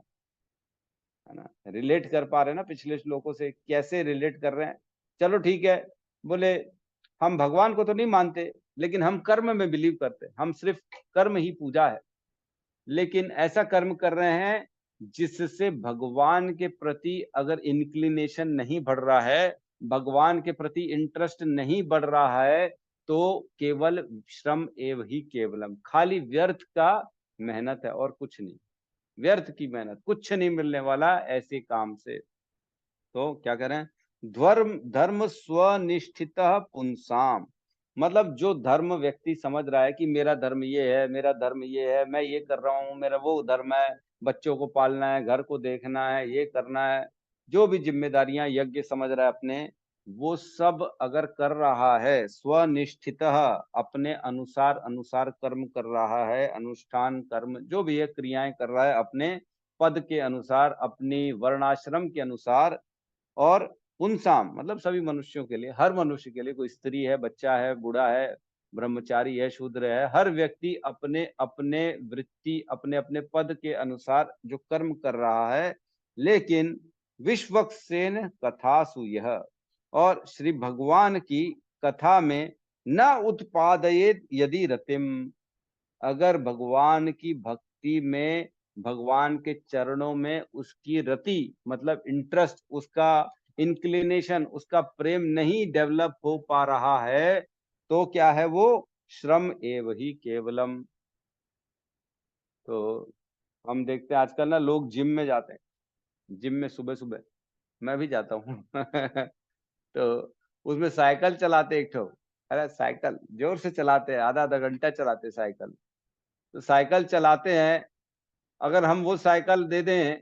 है ना। रिलेट कर पा रहे हैं ना पिछले श्लोकों से? कैसे रिलेट कर रहे हैं? चलो ठीक है, बोले हम भगवान को तो नहीं मानते लेकिन हम कर्म में बिलीव करते हैं, हम सिर्फ कर्म ही पूजा है, लेकिन ऐसा कर्म कर रहे हैं जिससे भगवान के प्रति अगर इंक्लिनेशन नहीं बढ़ रहा है, भगवान के प्रति इंटरेस्ट नहीं बढ़ रहा है, तो केवल श्रम एव ही केवलम, खाली व्यर्थ का मेहनत है और कुछ नहीं। व्यर्थ की मेहनत, कुछ नहीं मिलने वाला ऐसे काम से। तो क्या करें? धर्म स्वनिष्ठित पुंसाम, मतलब जो धर्म व्यक्ति समझ रहा है कि मेरा धर्म ये है, मेरा धर्म ये है, मैं ये कर रहा हूँ, मेरा वो धर्म है, बच्चों को पालना है, घर को देखना है, ये करना है, जो भी जिम्मेदारियां यज्ञ समझ रहा है अपने, वो सब अगर कर रहा है स्वनिष्ठित, अपने अनुसार कर्म कर रहा है, अनुष्ठान कर्म जो भी है क्रियाएं कर रहा है अपने पद के अनुसार, अपनी वर्णाश्रम के अनुसार, और पुंसाम मतलब सभी मनुष्यों के लिए, हर मनुष्य के लिए, कोई स्त्री है, बच्चा है, बूढ़ा है, ब्रह्मचारी है, शूद्र है, हर व्यक्ति अपने अपने वृत्ति अपने अपने पद के अनुसार जो कर्म कर रहा है। लेकिन विश्वक्सेन कथासु यह, और श्री भगवान की कथा में न उत्पादयेत यदि रतिम, अगर भगवान की भक्ति में, भगवान के चरणों में उसकी रति मतलब इंटरेस्ट, उसका इंक्लिनेशन, उसका प्रेम नहीं डेवलप हो पा रहा है, तो क्या है वो? श्रम एव ही केवलम। तो हम देखते हैं आजकल ना लोग जिम में जाते हैं, जिम में सुबह सुबह मैं भी जाता हूँ तो उसमें साइकिल चलाते एक ठो, अरे साइकिल जोर से चलाते हैं, आधा आधा घंटा चलाते हैं साइकिल। तो साइकिल चलाते हैं, अगर हम वो साइकिल दे दें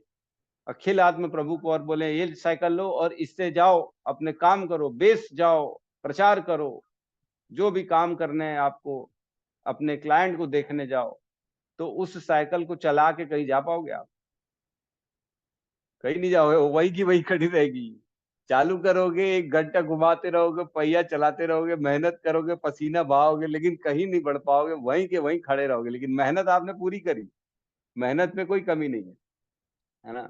अखिल आत्म प्रभु को और बोले ये साइकिल लो और इससे जाओ अपने काम करो, बेस जाओ, प्रचार करो, जो भी काम करने हैं आपको, अपने क्लाइंट को देखने जाओ, तो उस साइकिल को चला के कहीं जा पाओगे आप? कहीं नहीं जाओगे, वही की वही खड़ी रहेगी। चालू करोगे, 1 घंटा घुमाते रहोगे, पहिया चलाते रहोगे, मेहनत करोगे, पसीना बहाओगे, लेकिन कहीं नहीं बढ़ पाओगे, वहीं के वहीं खड़े रहोगे। लेकिन मेहनत आपने पूरी करी, मेहनत में कोई कमी नहीं है ना।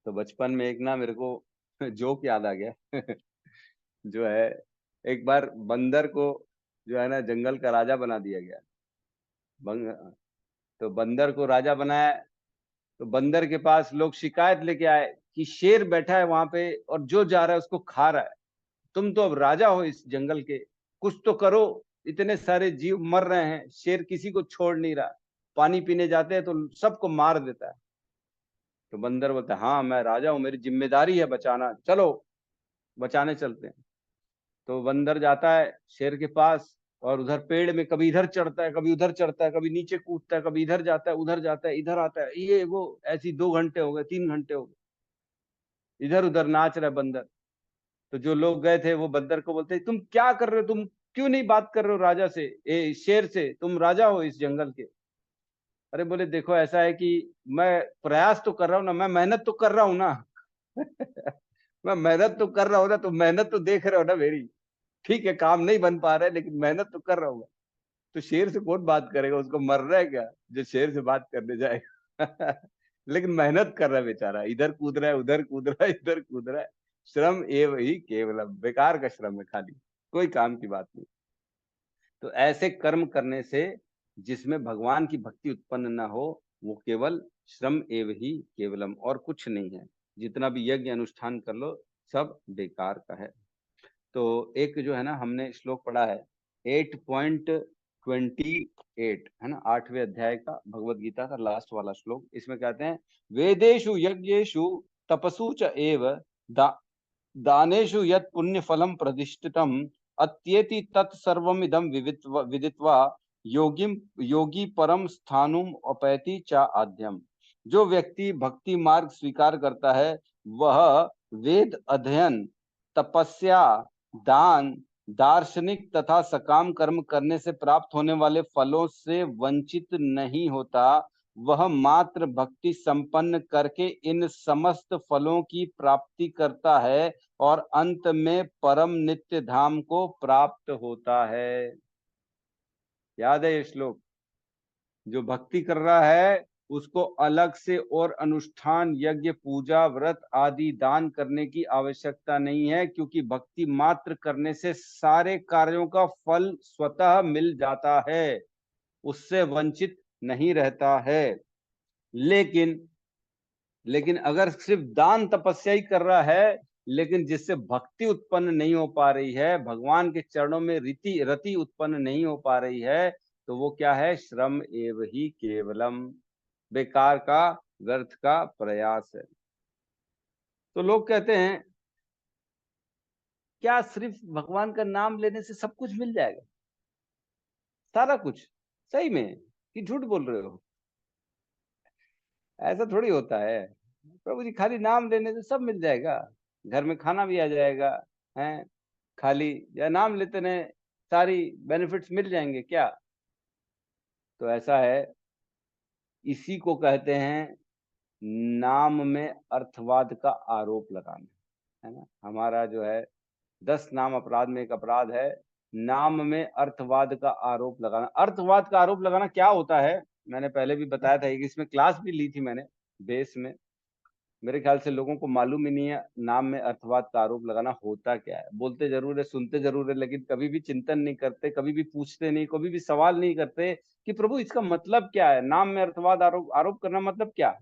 तो बचपन में एक ना मेरे को जोक याद आ गया जो है, एक बार बंदर को जो है ना जंगल का राजा बना दिया गया। तो बंदर को राजा बनाया, तो बंदर के पास लोग शिकायत लेके आए कि शेर बैठा है वहां पे और जो जा रहा है उसको खा रहा है, तुम तो अब राजा हो इस जंगल के, कुछ तो करो, इतने सारे जीव मर रहे हैं, शेर किसी को छोड़ नहीं रहा, पानी पीने जाते हैं तो सबको मार देता है। तो बंदर बोलता है हाँ मैं राजा हूँ, मेरी जिम्मेदारी है बचाना, चलो बचाने चलते हैं। तो बंदर जाता है शेर के पास, और उधर पेड़ में कभी इधर चढ़ता है, कभी उधर चढ़ता है, कभी नीचे कूदता है, कभी इधर जाता है, उधर जाता है, इधर आता है, ये वो ऐसी 2 घंटे हो गए, 3 घंटे हो गए, इधर उधर नाच रहा है बंदर। तो जो लोग गए थे वो बंदर को बोलते तुम क्या कर रहे हो, तुम क्यों नहीं बात कर रहे हो राजा से, शेर से, तुम राजा हो इस जंगल के। अरे बोले देखो ऐसा है कि मैं प्रयास तो कर रहा हूँ ना, मैं मेहनत तो कर रहा हूँ ना मैं मेहनत तो कर रहा हूँ ना, तो मेहनत तो देख रहे हो ना मेरी। ठीक है काम नहीं बन पा रहा है लेकिन मेहनत तो कर रहा हूँ। तो शेर से कौन बात करेगा, उसको मर रहा है क्या जो शेर से बात करने जाएगा लेकिन मेहनत कर रहा है बेचारा, इधर कूद रहा है, उधर कूद रहा है, इधर कूद रहा है। श्रम एव ही केवलम, बेकार का श्रम है खाली, कोई काम की बात नहीं। तो ऐसे कर्म करने से जिसमें भगवान की भक्ति उत्पन्न न हो, वो केवल श्रम एव ही केवलम, और कुछ नहीं है। जितना भी यज्ञ अनुष्ठान कर लो सब बेकार का है। तो एक जो है ना हमने श्लोक पढ़ा है 8.28 है ना, 8वें अध्याय का भगवत गीता का लास्ट वाला श्लोक। इसमें कहते हैं वेदेषु यज्ञेषु तपसु च एव दानेषु यत् पुण्य फलम प्रतिष्ठितम अत्येति तत्सर्वमिदं विदित्वा योगी परम स्थानुम अपैति च आद्यम। जो व्यक्ति भक्ति मार्ग स्वीकार करता है वह वेद अध्ययन, तपस्या, दान, दार्शनिक तथा सकाम कर्म करने से प्राप्त होने वाले फलों से वंचित नहीं होता। वह मात्र भक्ति संपन्न करके इन समस्त फलों की प्राप्ति करता है और अंत में परम नित्य धाम को प्राप्त होता है। याद है ये श्लोक? जो भक्ति कर रहा है उसको अलग से और अनुष्ठान, यज्ञ, पूजा, व्रत आदि दान करने की आवश्यकता नहीं है, क्योंकि भक्ति मात्र करने से सारे कार्यों का फल स्वतः मिल जाता है, उससे वंचित नहीं रहता है। लेकिन अगर सिर्फ दान तपस्या ही कर रहा है लेकिन जिससे भक्ति उत्पन्न नहीं हो पा रही है, भगवान के चरणों में रति उत्पन्न नहीं हो पा रही है, तो वो क्या है? श्रम एव ही केवलम, बेकार का, व्यर्थ का प्रयास है। तो लोग कहते हैं क्या सिर्फ भगवान का नाम लेने से सब कुछ मिल जाएगा, सारा कुछ? सही में कि झूठ बोल रहे हो? ऐसा थोड़ी होता है प्रभु जी, खाली नाम लेने से सब मिल जाएगा, घर में खाना भी आ जाएगा है, खाली या नाम लेते रहे सारी बेनिफिट्स मिल जाएंगे क्या? तो ऐसा है, इसी को कहते हैं नाम में अर्थवाद का आरोप लगाना, है ना। हमारा जो है 10 नाम अपराध में एक अपराध है नाम में अर्थवाद का आरोप लगाना। अर्थवाद का आरोप लगाना क्या होता है मैंने पहले भी बताया था, इसमें क्लास भी ली थी मैंने बेस में। मेरे ख्याल से लोगों को मालूम ही नहीं है नाम में अर्थवाद का आरोप लगाना होता क्या है। बोलते जरूर है, सुनते जरूर है, लेकिन कभी भी चिंतन नहीं करते, कभी भी पूछते नहीं, कभी भी सवाल नहीं करते कि प्रभु इसका मतलब क्या है। नाम में अर्थवाद आरोप करना मतलब क्या है?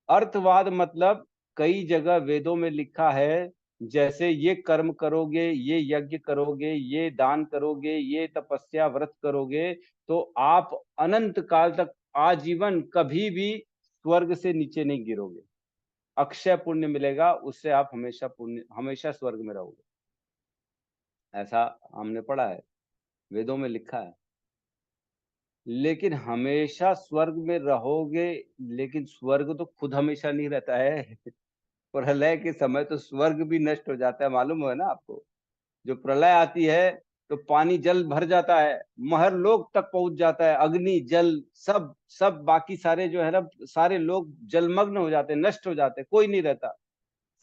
अर्थवाद मतलब कई जगह वेदों में लिखा है, जैसे ये कर्म करोगे, ये यज्ञ करोगे, ये दान करोगे, ये तपस्या व्रत करोगे, तो आप अनंत काल तक आजीवन कभी भी स्वर्ग से नीचे नहीं गिरोगे, अक्षय पुण्य मिलेगा, उससे आप हमेशा स्वर्ग में रहोगे। ऐसा हमने पढ़ा है, वेदों में लिखा है। लेकिन हमेशा स्वर्ग में रहोगे, लेकिन स्वर्ग तो खुद हमेशा नहीं रहता है प्रलय के समय तो स्वर्ग भी नष्ट हो जाता है, मालूम है ना आपको। जो प्रलय आती है तो पानी जल भर जाता है, महरलोक तक पहुंच जाता है, अग्नि जल सब बाकी सारे जो है ना, सारे लोग जलमग्न हो जाते हैं, नष्ट हो जाते हैं, कोई नहीं रहता,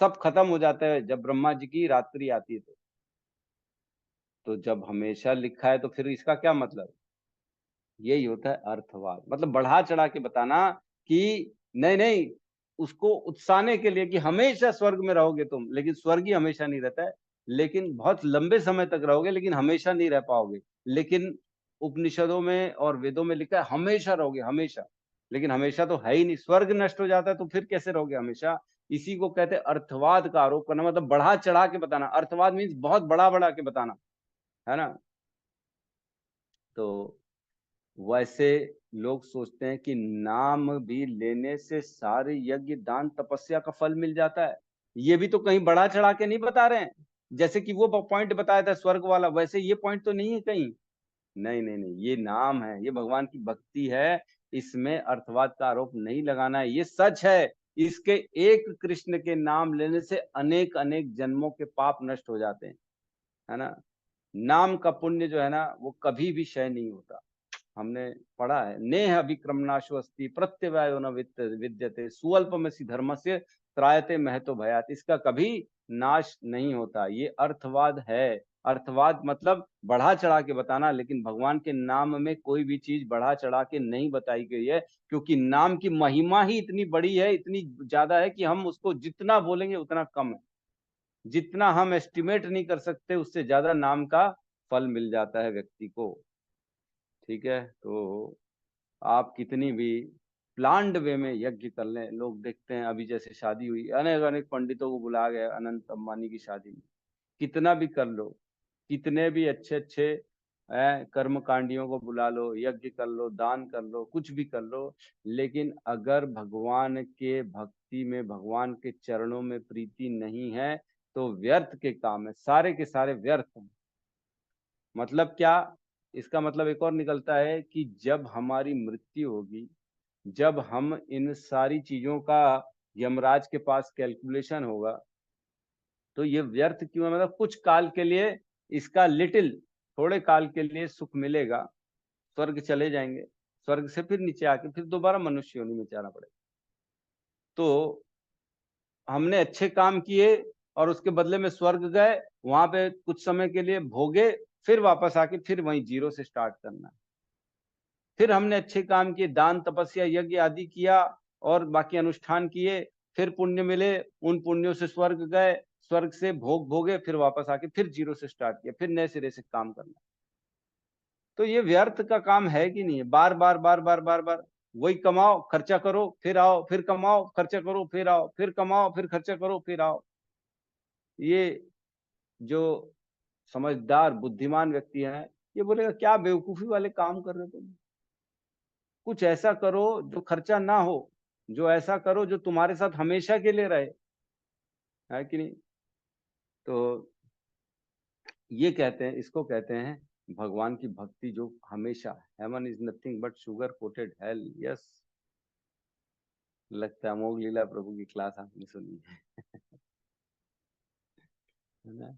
सब खत्म हो जाता है जब ब्रह्मा जी की रात्रि आती है। तो जब हमेशा लिखा है तो फिर इसका क्या मतलब? यही होता है अर्थवाद, मतलब बढ़ा चढ़ा के बताना कि नहीं नहीं, उसको उत्साहने के लिए कि हमेशा स्वर्ग में रहोगे तुम, लेकिन स्वर्ग ही हमेशा नहीं रहता है, लेकिन बहुत लंबे समय तक रहोगे लेकिन हमेशा नहीं रह पाओगे। लेकिन उपनिषदों में और वेदों में लिखा है हमेशा रहोगे, हमेशा। लेकिन हमेशा तो है ही नहीं, स्वर्ग नष्ट हो जाता है तो फिर कैसे रहोगे हमेशा? इसी को कहते हैं अर्थवाद का आरोप करना, मतलब बढ़ा चढ़ा के बताना। अर्थवाद मीन्स बहुत बड़ा बड़ा के बताना, है ना। तो वैसे लोग सोचते हैं कि नाम भी लेने से सारे यज्ञ दान तपस्या का फल मिल जाता है। ये भी तो कहीं बढ़ा चढ़ा के नहीं बता रहे हैं। जैसे कि वो पॉइंट बताया था स्वर्ग वाला, वैसे ये पॉइंट तो नहीं है कहीं। नहीं नहीं नहीं, ये नाम है, ये भगवान की भक्ति है। इसमें अर्थवाद का आरोप नहीं लगाना है, ये सच है। इसके एक कृष्ण के नाम लेने से अनेक अनेक जन्मों के पाप नष्ट हो जाते हैं, है ना। नाम का पुण्य जो है ना, वो कभी भी क्षय नहीं होता। हमने पढ़ा है, नेह अभिक्रमनाशो अस्ति प्रत्यवायो न विद्यते सुअल्पमसि धर्मस्य त्रायते महतो भयात। इसका कभी नाश नहीं होता, ये अर्थवाद है। अर्थवाद मतलब बढ़ा चढ़ा के बताना, लेकिन भगवान के नाम में कोई भी चीज बढ़ा चढ़ा के नहीं बताई गई है, क्योंकि नाम की महिमा ही इतनी बड़ी है, इतनी ज्यादा है कि हम उसको जितना बोलेंगे उतना कम है। जितना हम एस्टिमेट नहीं कर सकते, उससे ज्यादा नाम का फल मिल जाता है व्यक्ति को। ठीक है, तो आप कितनी भी प्लान्ड वे में यज्ञ कर लें, लोग देखते हैं अभी जैसे शादी हुई, अनेक अनेक पंडितों को बुला गया अनंत अंबानी की शादी में, कितना भी कर लो, कितने भी अच्छे अच्छे कर्म कांडियों को बुला लो, यज्ञ कर लो, दान कर लो, कुछ भी कर लो, लेकिन अगर भगवान के भक्ति में, भगवान के चरणों में प्रीति नहीं है, तो व्यर्थ के काम है, सारे के सारे व्यर्थ हैं। मतलब क्या, इसका मतलब एक और निकलता है कि जब हमारी मृत्यु होगी, जब हम इन सारी चीजों का यमराज के पास कैलकुलेशन होगा, तो ये व्यर्थ क्यों है, मतलब कुछ काल के लिए इसका लिटिल, थोड़े काल के लिए सुख मिलेगा, स्वर्ग चले जाएंगे, स्वर्ग से फिर नीचे आके फिर दोबारा मनुष्य योनि में जाना पड़ेगा। तो हमने अच्छे काम किए और उसके बदले में स्वर्ग गए, वहां पे कुछ समय के लिए भोगे, फिर वापस आके फिर वहीं जीरो से स्टार्ट करना है। फिर हमने अच्छे काम किए, दान तपस्या यज्ञ आदि किया और बाकी अनुष्ठान किए, फिर पुण्य मिले, उन पुण्यों से स्वर्ग गए, स्वर्ग से भोग भोगे, फिर वापस आके फिर जीरो से स्टार्ट किया, फिर नए सिरे से काम करना। तो ये व्यर्थ का काम है कि नहीं है, बार बार बार बार बार बार वही कमाओ खर्चा करो फिर आओ, फिर कमाओ खर्चा करो फिर आओ, फिर कमाओ फिर खर्चा करो फिर आओ। ये जो समझदार बुद्धिमान व्यक्ति है, ये बोलेगा क्या बेवकूफी वाले काम कर रहे हो तुम, कुछ ऐसा करो जो खर्चा ना हो, जो ऐसा करो जो तुम्हारे साथ हमेशा के लिए रहे, है कि नहीं। तो ये कहते हैं, इसको कहते हैं भगवान की भक्ति जो हमेशा, heaven is nothing but sugar coated hello. Yes, लगता है अमोघ लीला प्रभु की क्लास आपने सुनी है ना।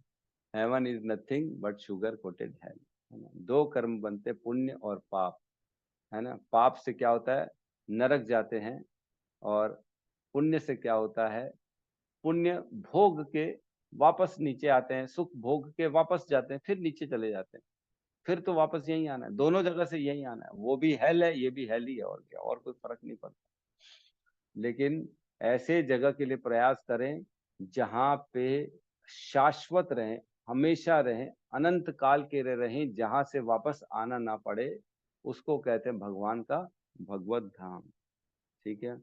Heaven is nothing but sugar coated hello, है ना। दो कर्म बनते, पुण्य और पाप, है ना। पाप से क्या होता है, नरक जाते हैं, और पुण्य से क्या होता है, पुण्य भोग के वापस नीचे आते हैं, सुख भोग के वापस जाते हैं, फिर नीचे चले जाते हैं, फिर तो वापस यही आना है, दोनों जगह से यही आना है। वो भी हेल है, ये भी हेल ही है, और क्या, और कोई फर्क नहीं पड़ता। लेकिन ऐसे जगह के लिए प्रयास करें जहां पे शाश्वत रहें, हमेशा रहें, अनंत काल के लिए रहें, जहां से वापस आना ना पड़े, उसको कहते हैं भगवान का भगवत धाम। ठीक है,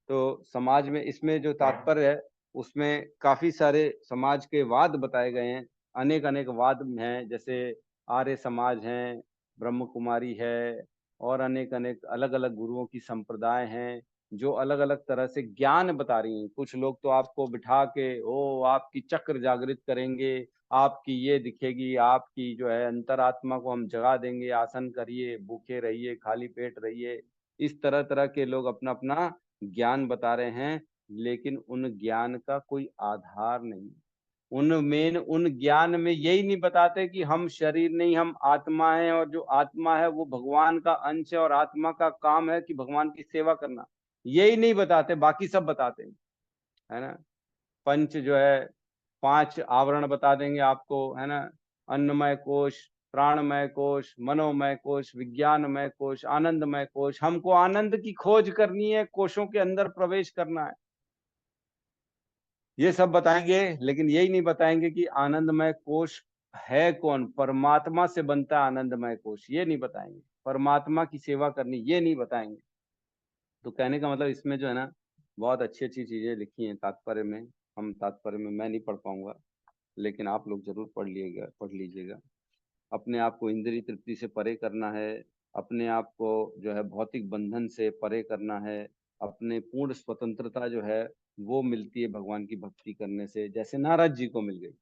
तो समाज में इसमें जो तात्पर्य है, उसमें काफी सारे समाज के वाद बताए गए हैं, अनेक अनेक वाद हैं, जैसे आर्य समाज हैं, ब्रह्म कुमारी है, और अनेक अनेक अलग अलग गुरुओं की संप्रदाय हैं, जो अलग अलग तरह से ज्ञान बता रही हैं। कुछ लोग तो आपको बिठा के ओ आपकी चक्र जागृत करेंगे, आपकी ये दिखेगी, आपकी जो है अंतरात्मा को हम जगा देंगे, आसन करिए, भूखे रहिए, खाली पेट रहिए। इस तरह तरह के लोग अपना अपना ज्ञान बता रहे हैं, लेकिन उन ज्ञान का कोई आधार नहीं। उन ज्ञान में यही नहीं बताते कि हम शरीर नहीं, हम आत्मा हैं, और जो आत्मा है वो भगवान का अंश है, और आत्मा का काम है कि भगवान की सेवा करना। यही नहीं बताते, बाकी सब बताते हैं, है ना। पंच जो है, पांच आवरण बता देंगे आपको, है ना। अन्नमय कोश, प्राणमय कोश, मनोमय कोश, विज्ञानमय कोश, आनंदमय कोश। हमको आनंद की खोज करनी है, कोशों के अंदर प्रवेश करना है, ये सब बताएंगे, लेकिन यही नहीं बताएंगे कि आनंदमय कोश है कौन, परमात्मा से बनता है आनंदमय कोश, ये नहीं बताएंगे। परमात्मा की सेवा करनी, ये नहीं बताएंगे। तो कहने का मतलब इसमें जो है ना, बहुत अच्छी अच्छी चीजें लिखी हैं तात्पर्य में। हम तात्पर्य में मैं नहीं पढ़ पाऊंगा, लेकिन आप लोग जरूर पढ़ लीजिएगा। अपने आप को इंद्रिय तृप्ति से परे करना है, अपने आप को जो है भौतिक बंधन से परे करना है। अपने पूर्ण स्वतंत्रता जो है वो मिलती है भगवान की भक्ति करने से, जैसे नारद जी को मिल गई।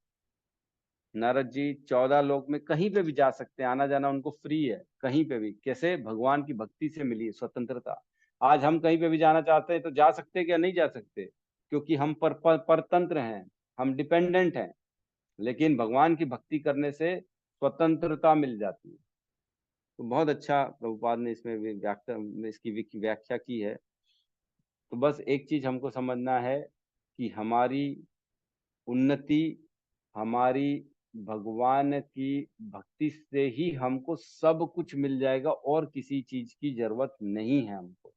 नारद जी 14 लोक में कहीं पे भी जा सकते हैं, आना जाना उनको फ्री है कहीं पे भी। कैसे? भगवान की भक्ति से मिली है स्वतंत्रता। आज हम कहीं पे भी जाना चाहते हैं तो जा सकते हैं क्या? नहीं जा सकते, क्योंकि हम परतंत्र हैं, हम डिपेंडेंट हैं। लेकिन भगवान की भक्ति करने से स्वतंत्रता मिल जाती है। तो बहुत अच्छा प्रभुपाद ने इसमें इसकी व्याख्या की है। तो बस एक चीज हमको समझना है कि हमारी उन्नति हमारी भगवान की भक्ति से ही हमको सब कुछ मिल जाएगा, और किसी चीज की जरूरत नहीं है हमको।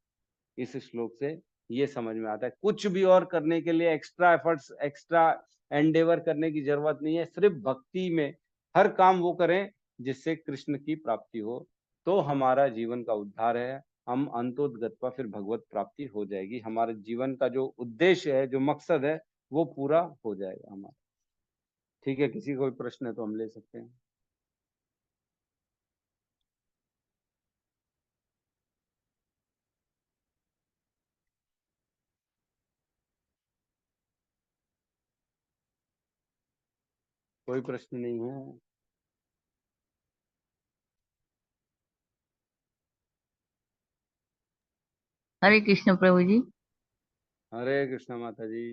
इस श्लोक से ये समझ में आता है। कुछ भी और करने के लिए एक्स्ट्रा एफर्ट्स, एक्स्ट्रा एंडेवर करने की जरूरत नहीं है। सिर्फ भक्ति में हर काम वो करें जिससे कृष्ण की प्राप्ति हो, तो हमारा जीवन का उद्धार है। हम अंतोदगत्वा फिर भगवत प्राप्ति हो जाएगी। हमारे जीवन का जो उद्देश्य है, जो मकसद है, वो पूरा हो जाएगा हमारा। ठीक है, किसी को कोई प्रश्न है तो हम ले सकते हैं। कोई प्रश्न नहीं है? हरे कृष्ण प्रभु जी। हरे कृष्ण माता जी।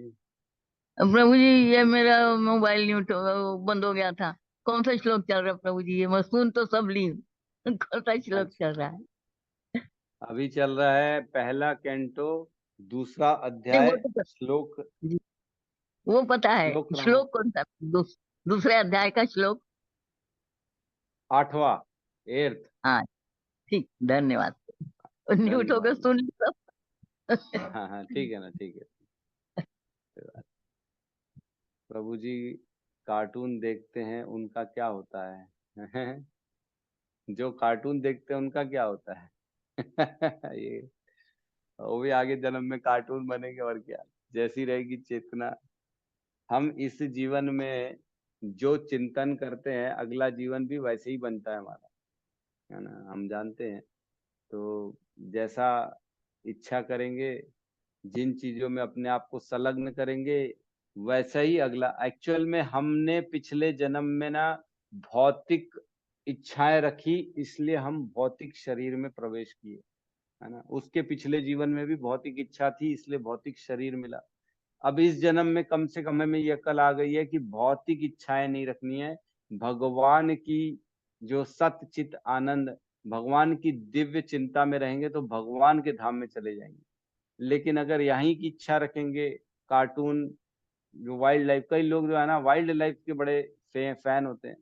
प्रभु जी, ये मेरा मोबाइल म्यूट बंद हो गया था। कौन सा श्लोक चल रहा है प्रभु जी? ये मैं सुन तो सब ली हूँ। कौन सा श्लोक अच्छा, चल रहा है? अभी चल रहा है पहला कैंटो, दूसरा नहीं, अध्याय, वो तो श्लोक जी, वो पता है। श्लोक क्रम श्लोक कौन सा? दूसरे अध्याय का श्लोक। 8वां, 8th। हाँ, ठीक, धन्यवाद। म्यूट होकर धन्यवाद। सुन ली सब। हाँ हाँ, ठीक है ना, ठीक है। प्रभु जी कार्टून देखते हैं, उनका क्या होता है? जो कार्टून देखते हैं उनका क्या होता है? ये वो भी आगे जन्म में कार्टून बनेंगे, और क्या। जैसी रहेगी चेतना, हम इस जीवन में जो चिंतन करते हैं, अगला जीवन भी वैसे ही बनता है हमारा, है ना, हम जानते हैं। तो जैसा इच्छा करेंगे, जिन चीजों में अपने आप को संलग्न करेंगे, वैसा ही अगला। एक्चुअल में हमने पिछले जन्म में ना भौतिक इच्छाएं रखी, इसलिए हम भौतिक शरीर में प्रवेश किए, है ना। उसके पिछले जीवन में भी भौतिक इच्छा थी, इसलिए भौतिक शरीर मिला। अब इस जन्म में कम से कम हमें ये अकल आ गई है कि भौतिक इच्छाएं नहीं रखनी है। भगवान की जो सत्य चित आनंद, भगवान की दिव्य चिंता में रहेंगे तो भगवान के धाम में चले जाएंगे। लेकिन अगर यहीं की इच्छा रखेंगे, कार्टून, जो वाइल्ड लाइफ, कई लोग जो है ना वाइल्ड लाइफ के बड़े फैन होते हैं।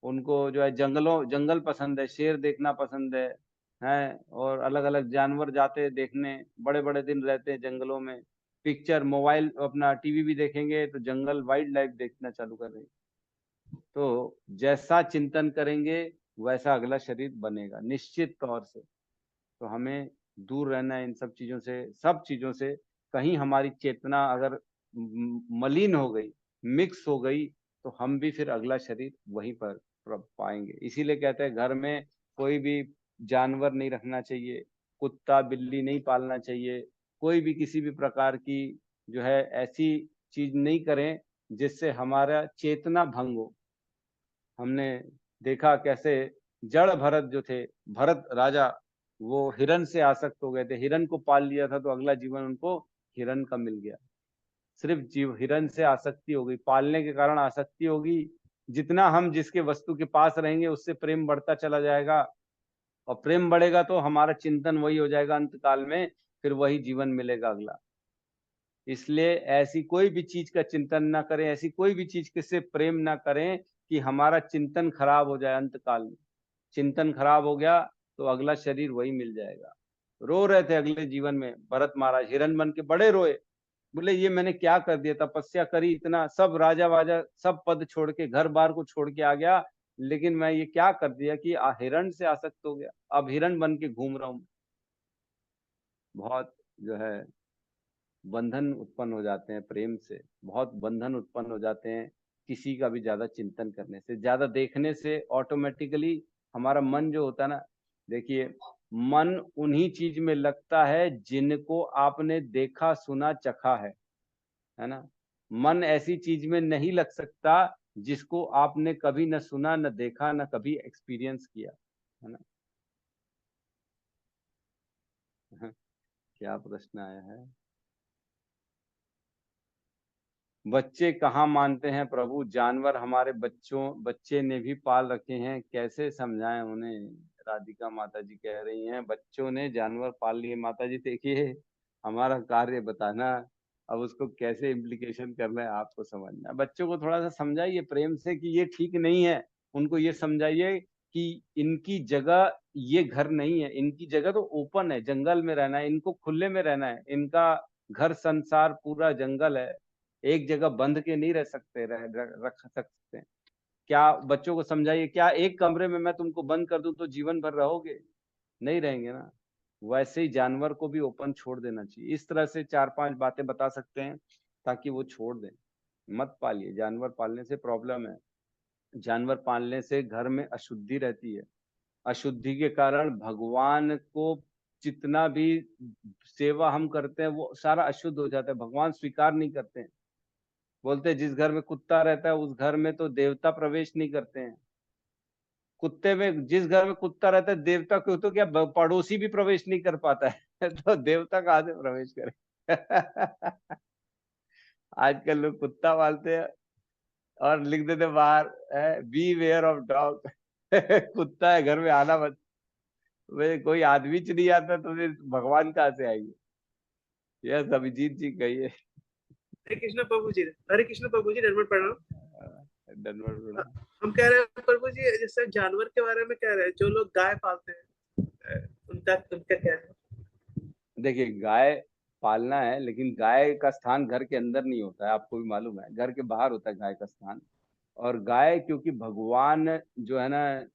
उनको जो है जंगल पसंद है, शेर देखना पसंद है, और अलग अलग जानवर जाते हैं देखने, बड़े बड़े दिन रहते हैं जंगलों में। पिक्चर, मोबाइल, अपना टीवी भी देखेंगे तो जंगल, वाइल्ड लाइफ देखना चालू कर देंगे। तो जैसा चिंतन करेंगे वैसा अगला शरीर बनेगा निश्चित तौर से। तो हमें दूर रहना है इन सब चीजों से, सब चीजों से। कहीं हमारी चेतना अगर मलिन हो गई, मिक्स हो गई, तो हम भी फिर अगला शरीर वहीं पर पाएंगे। इसीलिए कहते हैं घर में कोई भी जानवर नहीं रखना चाहिए, कुत्ता बिल्ली नहीं पालना चाहिए, कोई भी किसी भी प्रकार की जो है ऐसी चीज नहीं करें जिससे हमारा चेतना भंग हो। हमने देखा कैसे जड़ भरत जो थे, भरत राजा, वो हिरण से आसक्त हो गए थे। हिरण को पाल लिया था तो अगला जीवन उनको हिरण का मिल गया। सिर्फ जीव हिरण से आसक्ति हो गई, पालने के कारण आसक्ति होगी। जितना हम जिसके वस्तु के पास रहेंगे उससे प्रेम बढ़ता चला जाएगा, और प्रेम बढ़ेगा तो हमारा चिंतन वही हो जाएगा अंत काल में, फिर वही जीवन मिलेगा अगला। इसलिए ऐसी कोई भी चीज का चिंतन ना करें, ऐसी कोई भी चीज के प्रेम ना करें कि हमारा चिंतन खराब हो जाए अंत काल में। चिंतन खराब हो गया तो अगला शरीर वही मिल जाएगा। रो रहे थे अगले जीवन में भरत महाराज, हिरण बन के बड़े रोए। बोले ये मैंने क्या कर दिया, तपस्या करी, इतना सब राजा वाजा सब पद छोड़ के, घर बार को छोड़ के आ गया, लेकिन मैं ये क्या कर दिया कि हिरण से आसक्त हो गया, अब हिरण बन के घूम रहा हूं। बहुत जो है बंधन उत्पन्न हो जाते हैं प्रेम से, बहुत बंधन उत्पन्न हो जाते हैं किसी का भी ज्यादा चिंतन करने से, ज्यादा देखने से। ऑटोमेटिकली हमारा मन जो होता है ना, देखिए, मन उन्हीं चीज में लगता है जिनको आपने देखा, सुना, चखा है ना। मन ऐसी चीज में नहीं लग सकता जिसको आपने कभी न सुना, न देखा, न कभी एक्सपीरियंस किया, है ना। क्या प्रश्न आया है? बच्चे कहाँ मानते हैं प्रभु, जानवर हमारे बच्चे ने भी पाल रखे हैं, कैसे समझाएं उन्हें। राधिका माता जी कह रही हैं बच्चों ने जानवर पाल लिए। माता जी देखिए, हमारा कार्य बताना, अब उसको कैसे इम्प्लीकेशन करना है आपको समझना है। बच्चों को थोड़ा सा समझाइए प्रेम से कि ये ठीक नहीं है। उनको ये समझाइए कि इनकी जगह ये घर नहीं है, इनकी जगह तो ओपन है, जंगल में रहना है, इनको खुले में रहना है। इनका घर संसार पूरा जंगल है, एक जगह बंध के नहीं रह सकते, रख सकते। क्या बच्चों को समझाइए, क्या एक कमरे में मैं तुमको बंद कर दूं तो जीवन भर रहोगे? नहीं रहेंगे ना। वैसे ही जानवर को भी ओपन छोड़ देना चाहिए। इस तरह से 4-5 बातें बता सकते हैं ताकि वो छोड़ दें। मत पालिए, जानवर पालने से प्रॉब्लम है। जानवर पालने से घर में अशुद्धि रहती है। अशुद्धि के कारण भगवान को जितना भी सेवा हम करते हैं वो सारा अशुद्ध हो जाता है, भगवान स्वीकार नहीं करते हैं। बोलते हैं जिस घर में कुत्ता रहता है उस घर में तो देवता प्रवेश नहीं करते हैं। कुत्ते में, जिस घर में कुत्ता रहता है देवता को तो क्या पड़ोसी भी प्रवेश नहीं कर पाता है तो देवता कहाँ से प्रवेश करे? आजकल लोग कुत्ता पालते हैं और लिख देते बाहर, बी वेयर ऑफ डॉग। कुत्ता है घर में आना मत। वे कोई आदमी च नहीं आता तो फिर भगवान कहाँ से आएंगे? यह अभिजीत जी कहिए। हरे कृष्ण प्रभु जी, हरे कृष्ण प्रभु जी, दंडवत प्रणाम। दंडवत प्रणाम। हम कह रहे हैं प्रभु जी, जैसे जानवर के बारे में कह रहे हैं, जो लोग गाय पालते हैं, उनका उनका क्या है? देखिए, गाय पालना है लेकिन गाय का स्थान घर के अंदर नहीं होता है, आपको भी मालूम है, घर के बाहर होता है गाय का स्थान। और गाय क्योंकि भगवान जो है ना,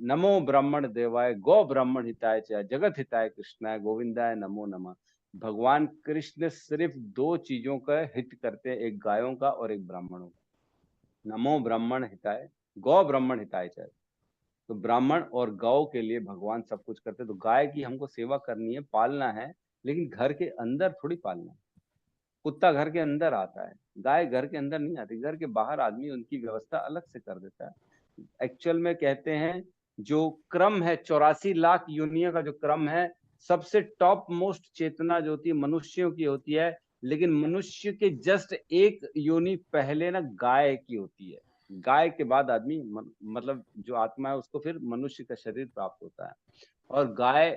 नमो ब्राह्मण देवाय गौ ब्राह्मण हिताय च जगत हिताय कृष्णाय गोविंदाय नमो नमः। भगवान कृष्ण सिर्फ 2 चीजों का हित करते हैं, एक गायों का और एक ब्राह्मणों का। नमो ब्राह्मण हिताय गौ ब्राह्मण हिताय च। तो ब्राह्मण और गौ के लिए भगवान सब कुछ करते हैं। तो गाय की हमको सेवा करनी है, पालना है, लेकिन घर के अंदर थोड़ी पालना है। कुत्ता घर के अंदर आता है, गाय घर के अंदर नहीं आती। घर के बाहर आदमी उनकी व्यवस्था अलग से कर देता है। एक्चुअल में कहते हैं जो क्रम है 84 लाख योनियों का जो क्रम है, सबसे टॉप मोस्ट चेतना जो होती है मनुष्यों की होती है, लेकिन मनुष्य के जस्ट एक योनि पहले ना गाय की होती है। गाय के बाद आदमी मतलब जो आत्मा है उसको फिर मनुष्य का शरीर प्राप्त होता है। और गाय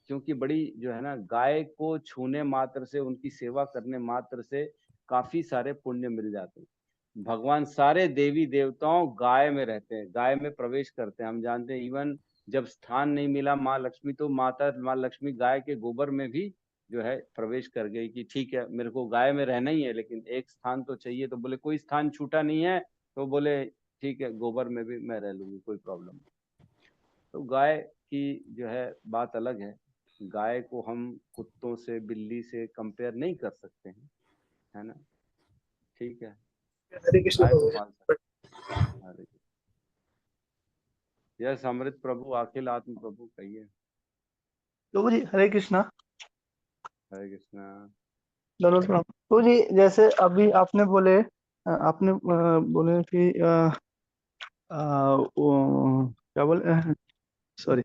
क्योंकि बड़ी जो है ना, गाय को छूने मात्र से, उनकी सेवा करने मात्र से काफी सारे पुण्य मिल जाते हैं। भगवान सारे देवी देवताओं गाय में रहते हैं, गाय में प्रवेश करते हैं। हम जानते हैं इवन जब स्थान नहीं मिला माँ लक्ष्मी, तो माँ लक्ष्मी गाय के गोबर में भी जो है प्रवेश कर गई कि ठीक है मेरे को गाय में रहना ही है लेकिन एक स्थान तो चाहिए। तो बोले कोई स्थान छूटा नहीं है, तो बोले ठीक है गोबर में भी मैं रह लूंगी, कोई प्रॉब्लम नहीं। तो गाय की जो है बात अलग है। गाय को हम कुत्तों से, बिल्ली से कंपेयर नहीं कर सकते हैं, है ना। ठीक है, हरे कृष्ण गाय को प्रभु पाल जी। सकते हैं। यस अमृत प्रभु, अखिल आत्म प्रभु कहिए। प्रभु जी हरे कृष्णा। हरे कृष्णा। दंडवत प्रणाम प्रभु जी। जैसे अभी आपने बोले बोले कि क्या बोले, सॉरी,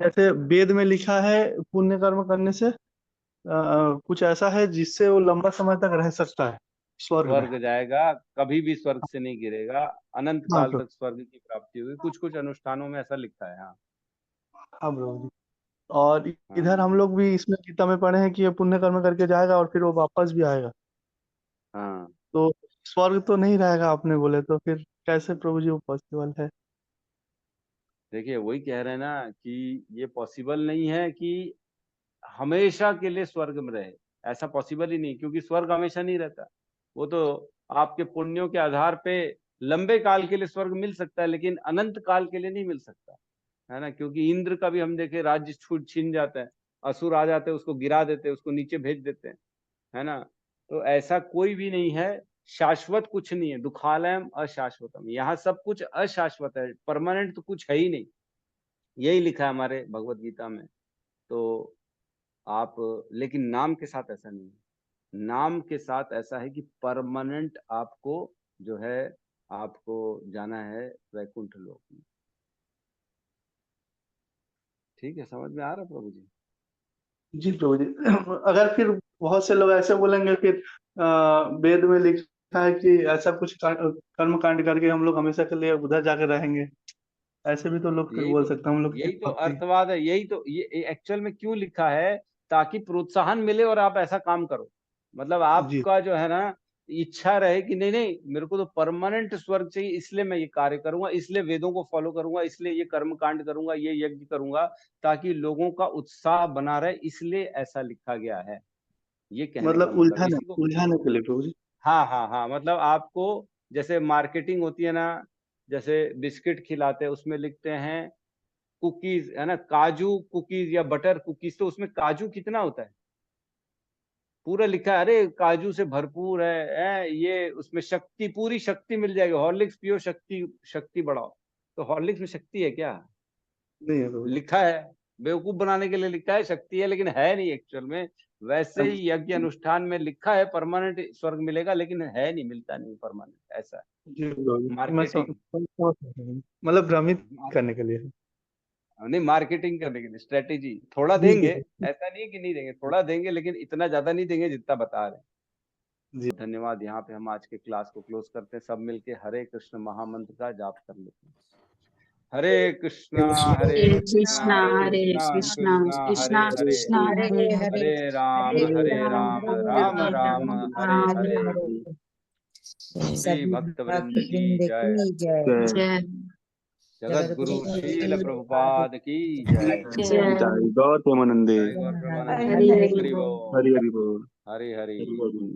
जैसे वेद में लिखा है पुण्य कर्म करने से कुछ ऐसा है जिससे वो लंबा समय तक रह सकता है स्वर्ग में। स्वर्ग जाएगा, कभी भी स्वर्ग से नहीं गिरेगा, अनंत हाँ काल प्रभु, तक स्वर्ग की प्राप्ति होगी। कुछ कुछ अनुष्ठानों में ऐसा लिखा है। हाँ हाँ प्रभु जी। और हाँ इधर हम लोग भी इसमें गीता में पढ़े हैं कि ये पुण्य कर्म करके जाएगा और फिर वो वापस भी आएगा। हाँ। तो स्वर्ग तो नहीं रहेगा आपने बोले, तो फिर कैसे प्रभु जी वो पॉसिबल है? देखिए वही कह रहे हैं ना कि ये पॉसिबल नहीं है कि हमेशा के लिए स्वर्ग में रहे। ऐसा पॉसिबल ही नहीं, क्योंकि स्वर्ग हमेशा नहीं रहता। वो तो आपके पुण्यों के आधार पे लंबे काल के लिए स्वर्ग मिल सकता है, लेकिन अनंत काल के लिए नहीं मिल सकता, है ना। क्योंकि इंद्र का भी हम देखे राज्य छूट छीन जाता है, असुर आ जाते हैं उसको गिरा देते हैं, उसको नीचे भेज देते हैं, है ना। तो ऐसा कोई भी नहीं है, शाश्वत कुछ नहीं है। दुखालयम अशाश्वतम, यहाँ सब कुछ अशाश्वत है, परमानेंट तो कुछ है ही नहीं। यही लिखा है हमारे भगवत गीता में। तो आप, लेकिन नाम के साथ ऐसा नहीं है। नाम के साथ ऐसा है कि परमानेंट आपको जो है, आपको जाना है वैकुंठ लोक में। ठीक है, समझ में आ रहा है प्रभु जी? जी प्रभु जी। अगर फिर बहुत से लोग ऐसे बोलेंगे फिर वेद में लिखा है कि ऐसा कुछ कर्म कांड करके हम लोग हमेशा के लिए उधर जाकर रहेंगे, ऐसे भी तो लोग फिर बोल सकते हैं। हम लोग यही तो भक्ति अर्थवाद है। यही तो ये एक्चुअल में क्यों लिखा है, ताकि प्रोत्साहन मिले और आप ऐसा काम करो। मतलब जी आपका जो है ना, इच्छा रहे कि नहीं नहीं, मेरे को तो परमानेंट स्वर्ग चाहिए, इसलिए मैं ये कार्य करूंगा, इसलिए वेदों को फॉलो करूंगा, इसलिए ये कर्म कांड करूंगा, ये यज्ञ करूंगा, ताकि लोगों का उत्साह बना रहे, इसलिए ऐसा लिखा गया है। ये कहने का मतलब मतलब इसी को। उलझाने के लिए प्रभु जी। हाँ हाँ हाँ, मतलब आपको जैसे मार्केटिंग होती है ना, जैसे बिस्किट खिलाते हैं उसमें लिखते हैं कुकीज, है ना, काजू कुकीज या बटर कुकीज, तो उसमें काजू कितना होता है पूरा लिखा है। अरे काजू से भरपूर है ये, उसमें शक्ति, पूरी शक्ति मिल जाएगी। हॉर्लिक्स पियो, शक्ति शक्ति बढ़ाओ। तो हॉर्लिक्स में शक्ति है क्या? नहीं है प्रभु जी। लिखा है, बेवकूफ बनाने के लिए लिखा है शक्ति है, लेकिन है नहीं एक्चुअल में। वैसे ही यज्ञ अनुष्ठान में लिखा है परमानेंट स्वर्ग मिलेगा, लेकिन है नहीं, मिलता नहीं परमानेंट। ऐसा है जी प्रभु जी, मैं मार्केटिंग। मतलब भ्रमित करने के लिए। नहीं, मार्केटिंग करने के लिए स्ट्रेटेजी थोड़ा जी देंगे, जी ऐसा नहीं है कि नहीं देंगे, थोड़ा देंगे, लेकिन इतना ज्यादा नहीं देंगे जितना बता रहे हैं। जी। धन्यवाद। यहाँ पे हम आज के क्लास को क्लोज करते हैं। सब मिलके हरे कृष्ण महामंत्र का जाप कर लेते हैं। हरे कृष्णा हरे हरे कृष्णा हरे कृष्णा कृष्णा कृष्णा कृष्णा हरे कृष्णा हरे, हरे हरे हरे राम राम राम हरे हरे। श्री सभी भक्त वृंद भक्त की वृंद जय। की जय। जय जगत गुरु जगद्गुरु शील श्रील प्रभुपाद की जय। जय जय गौतम नंदे। जय गौर हरि प्रेमानंद। हरि हरि बोल। हरि हरि बोल। हरि हरि। हरि हरि।